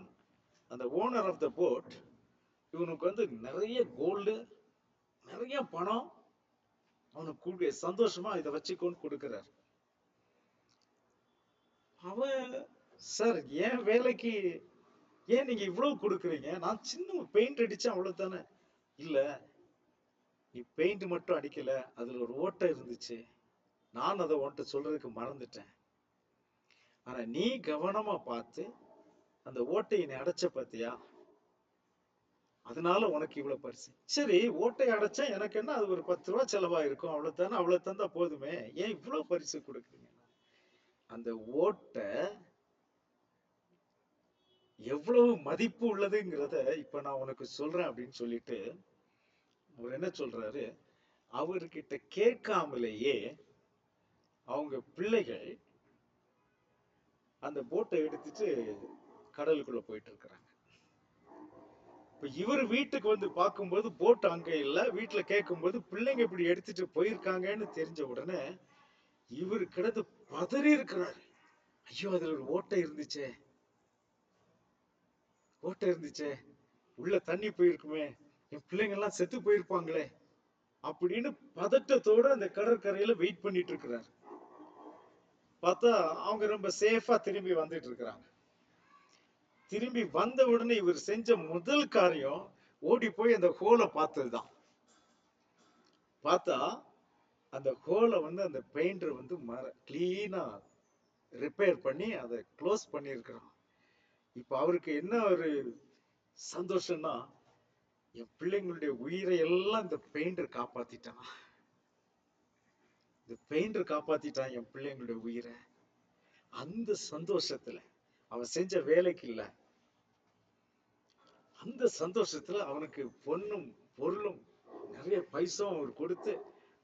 அந்த ஓனர் ஆஃப் த போட், இவனுக்கு வந்து நிறைய கோல்டு, நிறைய பணம் அவனுக்கு சந்தோஷமா இதை வச்சுக்கோன்னு கொடுக்கிறார். அவன், சார் ஏன் வேலைக்கு ஏன் நீங்க இவ்வளவு கொடுக்குறீங்க? நான் சின்ன பெயிண்ட் அடிச்சேன் அவ்வளவுதானே. இல்ல, நீ பெயிண்ட் மட்டும் அடிக்கல, அதுல ஒரு ஓட்டை இருந்துச்சு. நான் அதை உன்கிட்ட சொல்றதுக்கு மறந்துட்டேன். ஆனா நீ கவனமா பார்த்து அந்த ஓட்டையை நீ அடைச்ச பாத்தியா, அதனால உனக்கு இவ்வளவு பரிசு. சரி, ஓட்டை அடைச்சா எனக்கு என்ன, அது ஒரு 10 ரூபாய் செலவா இருக்கும், அவ்வளவுதானே, அவ்வளவு தந்தா போதுமே, ஏன் இவ்வளவு பரிசு கொடுக்குறீங்க? அந்த ஓட்டை எவ்வளவு மதிப்பு உள்ளதுங்கிறத இப்ப நான் உனக்கு சொல்றேன் அப்படின்னு சொல்லிட்டு அவர் என்ன சொல்றாரு, அவர்கிட்ட கேட்காமலேயே அவங்க பிள்ளைகள் அந்த போட்டை எடுத்துட்டு கடலுக்குள்ள போயிட்டு இருக்கிறாங்க. இப்ப இவர் வீட்டுக்கு வந்து பார்க்கும்போது போட் அங்க இல்ல. வீட்டுல கேட்கும்போது பிள்ளைங்க இப்படி எடுத்துட்டு போயிருக்காங்கன்னு தெரிஞ்ச உடனே இவர் கிடந்து பதறி இருக்கிறாரு. ஐயோ, அதுல ஒரு ஓட்டை இருந்துச்சே, ஓட்டை இருந்துச்சே, உள்ள தண்ணி போயிருக்குமே, என் பிள்ளைங்க எல்லாம் செத்து போயிருப்பாங்களே அப்படின்னு பதட்டத்தோட அந்த கடற்கரையில வெயிட் பண்ணிட்டு இருக்கிறாரு. பார்த்தா அவங்க ரொம்ப சேஃபா திரும்பி வந்துட்டு இருக்கிறாங்க. திரும்பி வந்த உடனே இவர் செஞ்ச முதல் காரியம் ஓடி போய் அந்த ஹோலை பார்த்ததுதான். பார்த்தா அந்த ஹோலை வந்து அந்த பெயிண்டர் வந்து கிளீனா ரிப்பேர் பண்ணி அதை க்ளோஸ் பண்ணியிருக்கிறான். இப்ப அவருக்கு என்ன ஒரு சந்தோஷம்னா, என் பிள்ளைங்களுடைய உயிரை எல்லாம் இந்த பெயிண்டர் காப்பாத்திட்டான், இந்த பெயிண்டர் காப்பாத்திட்டான் என் பிள்ளைங்களுடைய உயிரை. அந்த சந்தோஷத்துல, அவன் செஞ்ச வேலைக்கு இல்ல, அந்த சந்தோஷத்துல அவனுக்கு பொண்ணும் பொருளும் நிறைய பைசாவும் அவர் கொடுத்து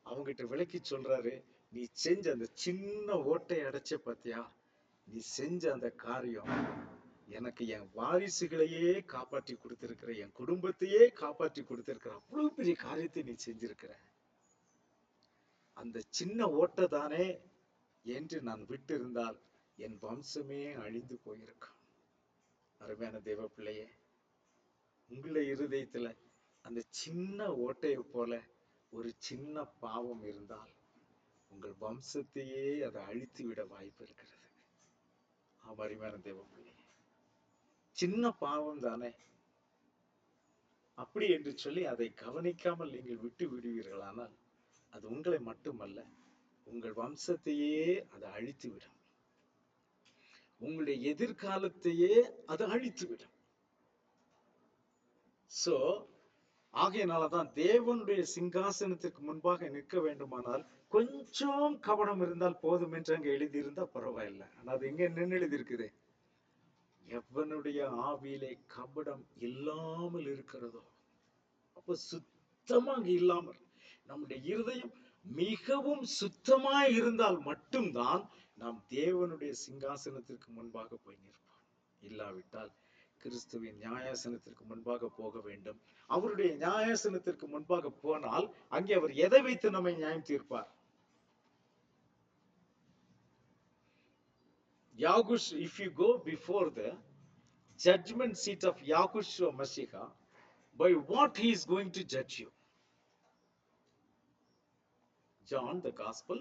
அவங்கிட்ட விளக்கி சொல்றாரு, நீ செஞ்ச அந்த சின்ன ஓட்டை அடைச்ச பாத்தியா, நீ செஞ்ச அந்த காரியம் எனக்கு என் வாரிசுகளையே காப்பாற்றி கொடுத்திருக்கிற, என் குடும்பத்தையே காப்பாற்றி கொடுத்திருக்கிற, அவ்வளவு பெரிய காரியத்தை நீ செஞ்சிருக்கிற. அந்த சின்ன ஓட்டை தானே என்று நான் விட்டு இருந்தால் என் வம்சமே அழிந்து போயிருக்கும். அருமையான தேவ பிள்ளையே, உங்களுடைய இருதயத்துல அந்த சின்ன ஓட்டையை போல ஒரு சின்ன பாவம் இருந்தால் உங்கள் வம்சத்தையே அதை அழித்து விட வாய்ப்பு இருக்கிறது. அருமையான தேவ பிள்ளையே, சின்ன பாவம் தானே, அப்படி என்று சொல்லி அதை கவனிக்காமல் நீங்கள் விட்டு விடுவீர்களானால் அது உங்களை மட்டுமல்ல, உங்கள் வம்சத்தையே அதை அழித்து விடும். உங்களுடைய எதிர்காலத்தையே அது அழித்து விடும். சோ ஆகையினாலதான் தேவனுடைய சிங்காசனத்திற்கு முன்பாக நிற்க வேண்டுமானால் கொஞ்சம் கவனம் இருந்தால் போதும் என்று அங்க எழுதியிருந்தா பரவாயில்லை. ஆனா அது எங்க நின்று எழுதி இருக்குது? எவனுடைய ஆவியிலே கபடம் இல்லாமல் இருக்கிறதோ, அப்ப சுத்தமா அங்க இல்லாமல், நம்முடைய இருதயம் மிகவும் சுத்தமாய் இருந்தால் மட்டும்தான் நாம் தேவனுடைய சிங்காசனத்திற்கு முன்பாக போய் நிற்போம். இல்லாவிட்டால் கிறிஸ்துவின் நியாயாசனத்திற்கு முன்பாக போக வேண்டும். அவருடைய நியாயாசனத்திற்கு முன்பாக போனால் அங்கே அவர் எதை வைத்து நம்மை நியாயம் தீர்ப்பார்? Yahush, if you go before the judgment seat of Yahushua Mashiach, by what he is going to judge you? John, the Gospel,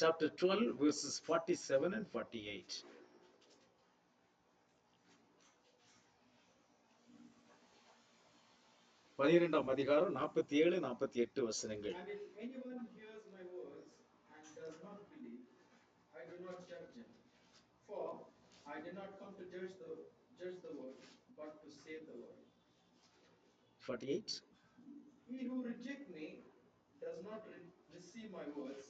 chapter 12, verses 47 and 48. பனிரெண்டாம் அதிகாரம் 47-48 வசனங்கள். And if anyone hears my words and does not believe, I do not judge him. For I did not come to judge the world, but to save the world. 48. He who rejects me does not receive my words,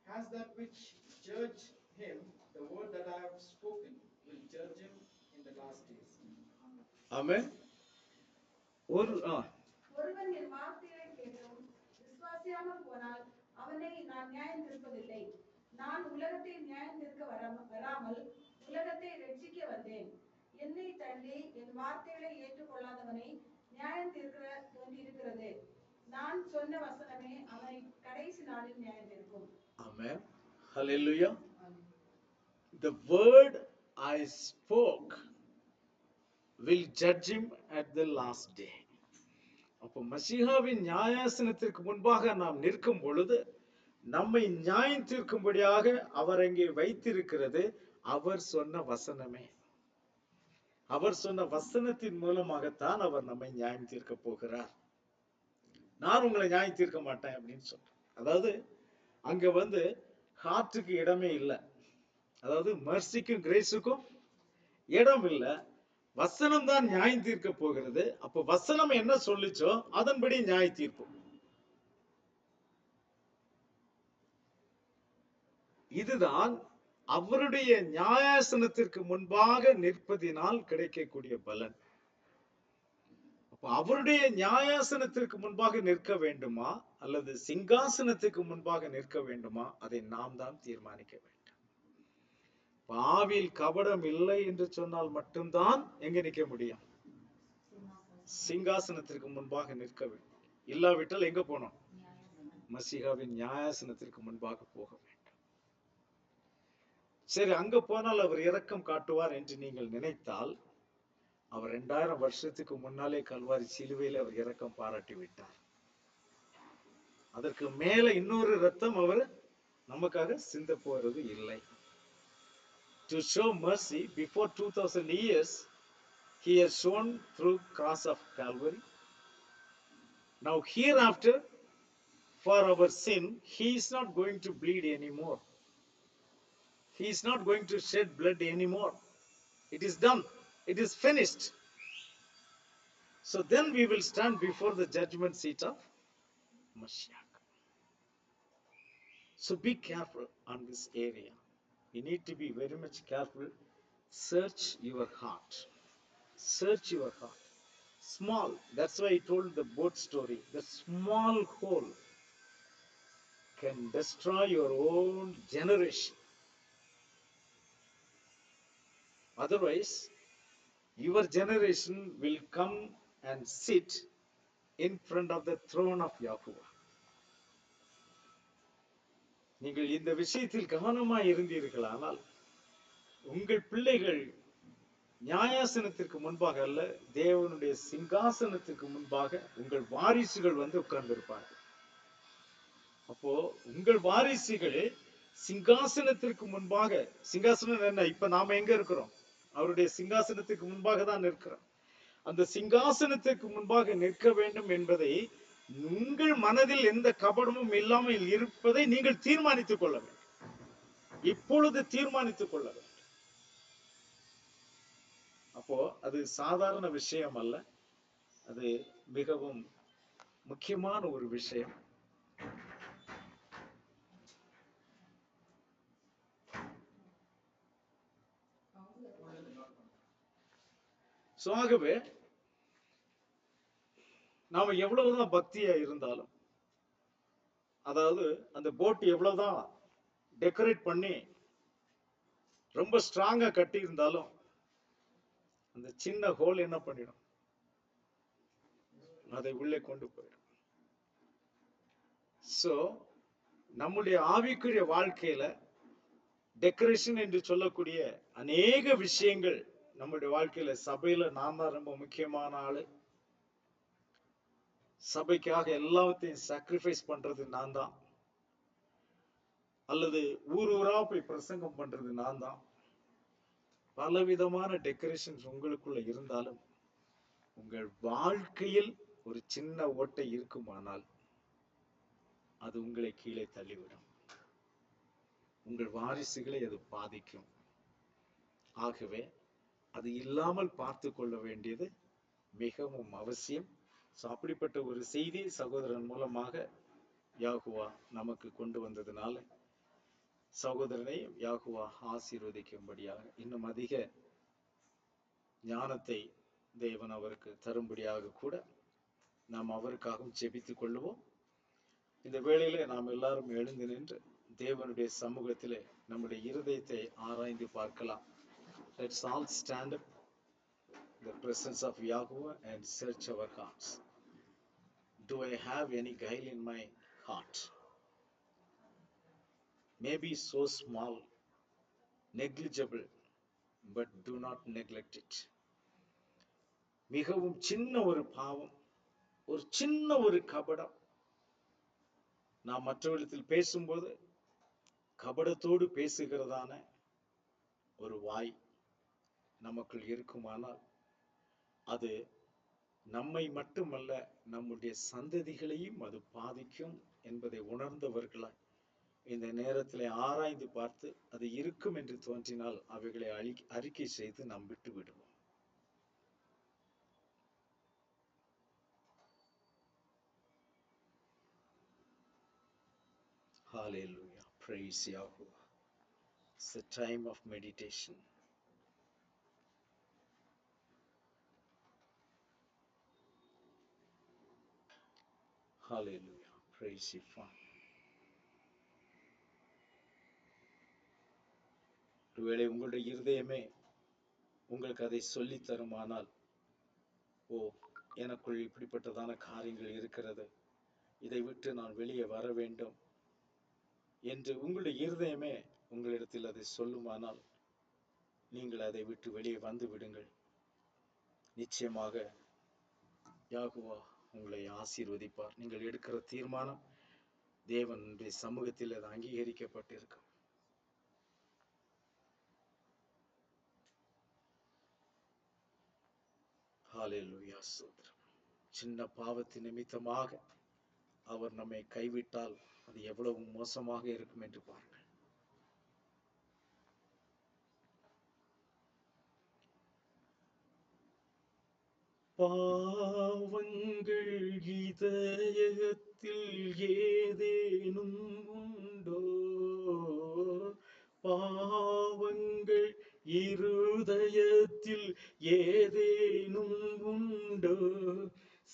has that which judge him, the word that I have spoken will judge him in the last days. Amen. ஒருவன் என் வார்த்தைகளை கேட்டும் விசுவாசியாமல் போனால் அவனை நான் நியாயம் தீர்ப்பதில்லை. நான் உலகத்தை நியாயம் தீர்க்க வராமல் உலகத்தை ரட்சிக்க வந்தேன். என்னை தள்ளி என் வார்த்தைகளை ஏற்றுக்கொள்ளாதவனை நியாயம் தீர்க்க வேண்டியிருக்கிறது. நான் சொன்ன வசனமே அவனை கடைசி நாளில் நியாயம் தீர்க்கும். Amen. Hallelujah. The word I spoke will judge him at the last day. அப்போ மசீஹாவின் நியாயாசனத்திற்கு முன்பாக நாம் நிற்கும் பொழுது நம்மை நியாயம் தீர்க்கும்படியாக அவர் அங்கே வைத்திருக்கிறது அவர் சொன்ன வசனமே. அவர் சொன்ன வசனத்தின் மூலமாகத்தான் அவர் நம்மை நியாயம் தீர்க்க போகிறார். நான் உங்களை நியாயம் தீர்க்க மாட்டேன் அப்படின்னு சொல்றேன். அதாவது அங்க ஹார்ட்டுக்கு இடமே இல்லை. அதாவது மர்சிக்கும் கிரேஸுக்கும் இடம் இல்லை. வசனம் தான் நியாயம் தீர்க்க போகிறது. அப்ப வசனம் என்ன சொல்லிச்சோ அதன்படி நியாய தீர்ப்பு. இதுதான் அவருடைய நியாயாசனத்திற்கு முன்பாக நிற்பதினால் கிடைக்கக்கூடிய பலன். அப்ப அவருடைய நியாயாசனத்திற்கு முன்பாக நிற்க வேண்டுமா அல்லது சிங்காசனத்துக்கு முன்பாக நிற்க வேண்டுமா, அதை நாம் தான் தீர்மானிக்க வேண்டும். ஆவியில் கபடம் இல்லை என்று சொன்னால் மட்டும்தான் எங்க நிற்க முடியும்? சிங்காசனத்திற்கு முன்பாக நிற்க வேண்டும். இல்லாவிட்டால் எங்க போனோம்? மசீஹாவின் நியாயாசனத்திற்கு முன்பாக போக வேண்டும். சரி, அங்க போனால் அவர் இரக்கம் காட்டுவார் என்று நீங்கள் நினைத்தால், அவர் 2000 வருஷத்துக்கு முன்னாலே கல்வாரி சிலுவையில் அவர் இரக்கம் பாராட்டி விட்டார். அதற்கு மேல இன்னொரு ரத்தம் அவர் நமக்காக சிந்த போறது இல்லை. To show mercy before 2000 years, he has shown through cross of Calvary. Now hereafter, for our sin, he is not going to bleed anymore. He is not going to shed blood anymore. It is done. It is finished. So then we will stand before the judgment seat of Mashiach. So be careful on this area. You need to be very much careful. Search your heart. Search your heart. Small. That's why I told the boat story. The small hole can destroy your own generation. Otherwise, your generation will come and sit in front of the throne of Yahuwah. நீங்கள் இந்த விஷயத்தில் கவனமாய் இருந்தீர்களானால் உங்கள் பிள்ளைகள் நியாயாசனத்திற்கு முன்பாக அல்ல, தேவனுடைய சிங்காசனத்திற்கு முன்பாக உங்கள் வாரிசுகள் உட்கார்ந்திருப்பார்கள். அப்போ உங்கள் வாரிசுகள் சிங்காசனத்திற்கு முன்பாக, சிங்காசனம் என்ன? இப்ப நாம எங்க இருக்கிறோம்? அவருடைய சிங்காசனத்துக்கு முன்பாக தான் நிற்கிறோம். அந்த சிங்காசனத்துக்கு முன்பாக நிற்க வேண்டும் என்பதை உங்கள் மனதில் எந்த கபடமும் இல்லாமல் இருப்பதை நீங்கள் தீர்மானித்துக் கொள்ள வேண்டும். இப்பொழுது தீர்மானித்துக் கொள்ள வேண்டும். அப்போ அது சாதாரண விஷயம் அல்ல, அது மிகவும் முக்கியமான ஒரு விஷயம். ஆகவே நாம எவ்வளவுதான் பக்தியா இருந்தாலும், அதாவது அந்த போட் எவ்வளவுதான் டெக்கரேட் பண்ணி ரொம்ப ஸ்ட்ராங்கா கட்டி இருந்தாலும் அந்த சின்ன ஹோல் என்ன பண்ணிடும்? அதை உள்ளே கொண்டு போயிடும். சோ நம்முடைய ஆவிக்குரிய வாழ்க்கையில டெக்கரேஷன் என்று சொல்லக்கூடிய அநேக விஷயங்கள் நம்முடைய வாழ்க்கையில, சபையில நான் தான் ரொம்ப முக்கியமான ஆளு, சபைக்காக எல்லாத்தையும் சாக்ரிஃபைஸ் பண்றது நான் தான், அல்லது ஊர் ஊரா போய் பிரசங்கம் பண்றது நான் தான், பலவிதமான டெக்கரேஷன்ஸ் உங்களுக்குள்ள இருந்தாலும் உங்கள் வாழ்க்கையில் ஒரு சின்ன ஓட்டை இருக்குமானால் அது உங்களை கீழே தள்ளிவிடும். உங்கள் வாரிசுகளை அது பாதிக்கும். ஆகவே அது இல்லாமல் பார்த்து கொள்ள வேண்டியது மிகவும் அவசியம். அப்படிப்பட்ட ஒரு செய்தி சகோதரன் மூலமாக யாகுவா நமக்கு கொண்டு வந்ததுனால சகோதரனை யாகுவா ஆசீர்வதிக்கும்படியாக, இன்னும் அதிக ஞானத்தை தேவன் அவருக்கு தரும்படியாக கூட நாம் அவருக்காகவும் ஜெபித்துக் கொள்ளுவோம். இந்த வேளையிலே நாம் எல்லாரும் எழுந்து நின்று தேவனுடைய சமூகத்திலே நம்முடைய இருதயத்தை ஆராய்ந்து பார்க்கலாம். Let's all stand up in the presence of Yahuwah and search our hearts. Do I have any guile in my heart? Maybe so small, negligible, but do not neglect it. மிகவும் சின்ன ஒரு பாவம், ஒரு சின்ன ஒரு கபடம், நாம் மற்றவர்களிடத்தில் பேசும்போது கபடத்தோடு பேசுகிறதான ஒரு வாய் நமக்குள் இருக்குமானால் அது நம்மை மட்டுமல்ல நம்முடைய சந்ததிகளையும் அது பாதிக்கும் என்பதை உணர்ந்தவர்களாய் இந்த நேரத்தில் ஆராய்ந்து பார்த்து அது இருக்கும் என்று தோன்றினால் அவைகளை அறிக்கை செய்து நாம் விட்டு விடுவோம். Hallelujah. Praise Yahuwah. It's a time of meditation. Hallelujah. Praise you, Father. ஒருவேளை உங்களுடைய இருதயமே உங்களுக்கு அதை சொல்லி தருமானால், ஓ எனக்குள் இப்படிப்பட்டதான காரியங்கள் இருக்கிறது, இதை விட்டு நான் வெளியே வர வேண்டும் என்று உங்களுடைய இருதயமே உங்களிடத்தில் அதை சொல்லுமானால் நீங்கள் அதை விட்டு வெளியே வந்து விடுங்கள். நிச்சயமாக யாகுவா உங்களை ஆசீர்வதிப்பார். நீங்கள் எடுக்கிற தீர்மானம் தேவனுடைய சமூகத்தில் அது அங்கீகரிக்கப்பட்டிருக்கும். ஹல்லேலூயா. ஸ்தோத்திரம். சின்ன பாவத்தின் நிமித்தமாக அவர் நம்மை கைவிட்டால் அது எவ்வளவு மோசமாக இருக்கும் என்று பாருங்கள். பாவங்கள் இதயத்தில் ஏதேனும் உண்டோ, பாவங்கள் இருதயத்தில் ஏதேனும் உண்டோ,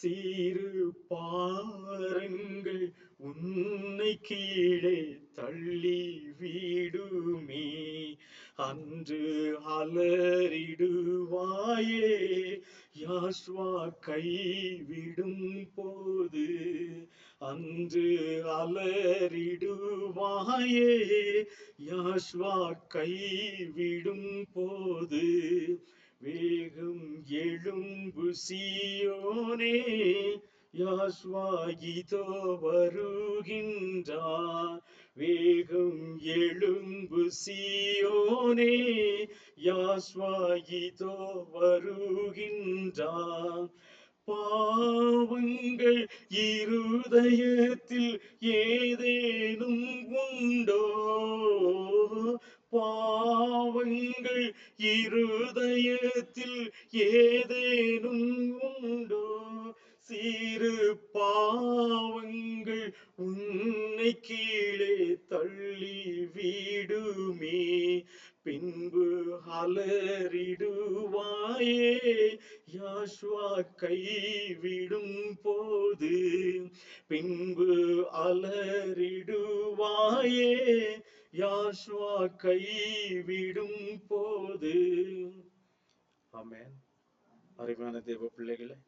சிறு பாரங்கள் உன்னை கீழே தள்ளி விடுமே, அன்று அலறிடுவாயே யாஷ்வா கைவிடும் போது, அன்று அலறிடுவாயே யாஷ்வா கைவிடும் போது, வேகம் எழும்பு சீயோனே யாஷ்வா இதோ வருகின்றார், வேகம் எழும்பு சீயோனே யாஷ்வா இதோ வருகின்றார், பாவங்கள் இருதயத்தில் ஏதேனும் உண்டோ? பாவங்கள் இருதயத்தில் ஏதேனும் உண்டோ? சிறு பாவங்கள் உன்னை கீழே தள்ளி விடுமே, பின்பு அலறிடுவாயே யாஷ்வா கைவிடும் போது. பின்பு அலறிடுவாயே யாஷ்வா கைவிடும் போது. ஆமென். அருமையான தேவ பிள்ளைகளே,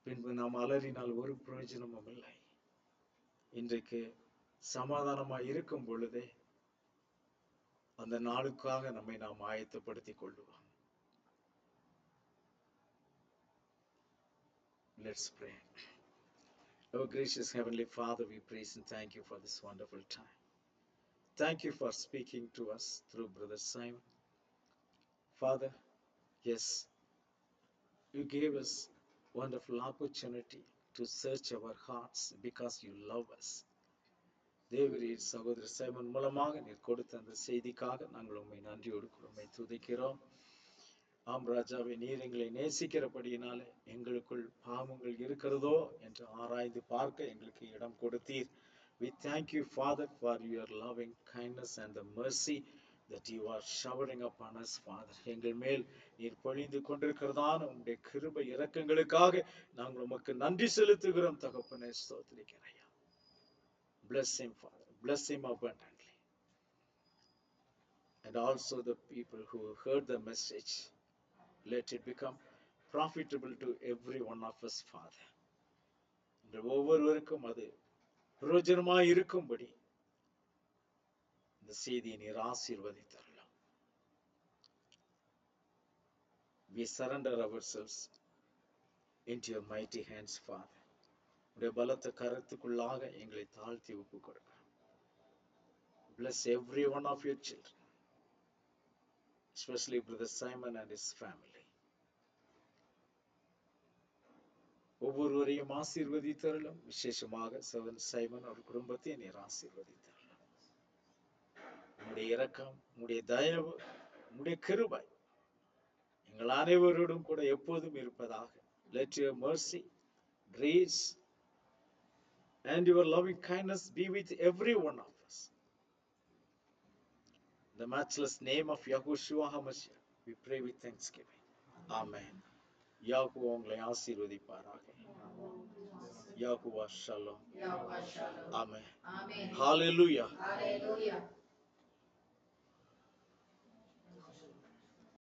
பின்பு நாம் அலறினால் ஒரு பிரயோஜனமும் இல்லை. இன்றைக்கு சமாதானமாய் இருக்கும் பொழுதே அந்த நாளுக்காக நம்மை நாம் ஆயத்தப்படுத்திக் கொள்ளுவோம். Let's pray. Our gracious Heavenly Father, we praise and thank you for this wonderful time. Thank you for speaking to us through Brother Simon. Father, yes, you gave us wonderful opportunity to search our hearts because you love us. தேவரீர் சகோதரர் சைமன் மூலமாக நீர் கொடுத்த அந்த செய்திக்காக நாங்கள் உண்மை நன்றியோடு உண்மை துதிக்கிறோம். ஆம் ராஜாவை, நீர் எங்களை நேசிக்கிறபடியினாலே எங்களுக்குள் பாவங்கள் இருக்கிறதோ என்று ஆராய்ந்து பார்க்க எங்களுக்கு இடம் கொடுத்தீர். We thank you, Father, for your loving kindness and the mercy that you are showering upon us, Father. எங்கள் மேல் நீர் பொழிந்து கொண்டிருக்கிறதான உம்முடைய கிருபை இரக்கங்களுக்காக நாங்கள் உமக்கு நன்றி செலுத்துகிறோம் தகப்பனே. ஸ்தோத்திரிக்கிறேன். Bless him, Father. Bless him abundantly. And also the people who heard the message, let it become profitable to every one of us, Father. இந்த ஒவ்வொருவருக்கும் அது பிரயோஜனமாய் இருக்கும்படி இந்த செய்தியை நீர் ஆசீர்வதித்தரலாம். We surrender ourselves into your mighty hands, Father. உடைய பலத்த கரத்துக்குள்ளாக எங்களை தாழ்த்தி ஒப்பு கொடுக்கிறோம். Bless every one of your children, especially Brother Simon and his family. ஒவ்வொருவரையும் ஆசீர்வதித்தரலாம். விசேஷமாக சகோதரன் சைமன் அவர் குடும்பத்தை நீர் ஆசீர்வதித்தரலாம். உம்முடைய இரக்கம், உம்முடைய தயவு, உம்முடைய கிருபை எங்கள் அனைவரோடும் கூட எப்போதும் இருப்பதாக. Let your mercy, grace and your loving kindness be with every one of us. In the matchless name of Yahushua HaMashiach, we pray with thanksgiving. Amen. யாஹூவா உங்களை ஆசீர்வதிப்பாராக. யாஹூவா ஷலோம். Yahweh Shalom. ஆமென். Amen. ஹalleluya. Hallelujah.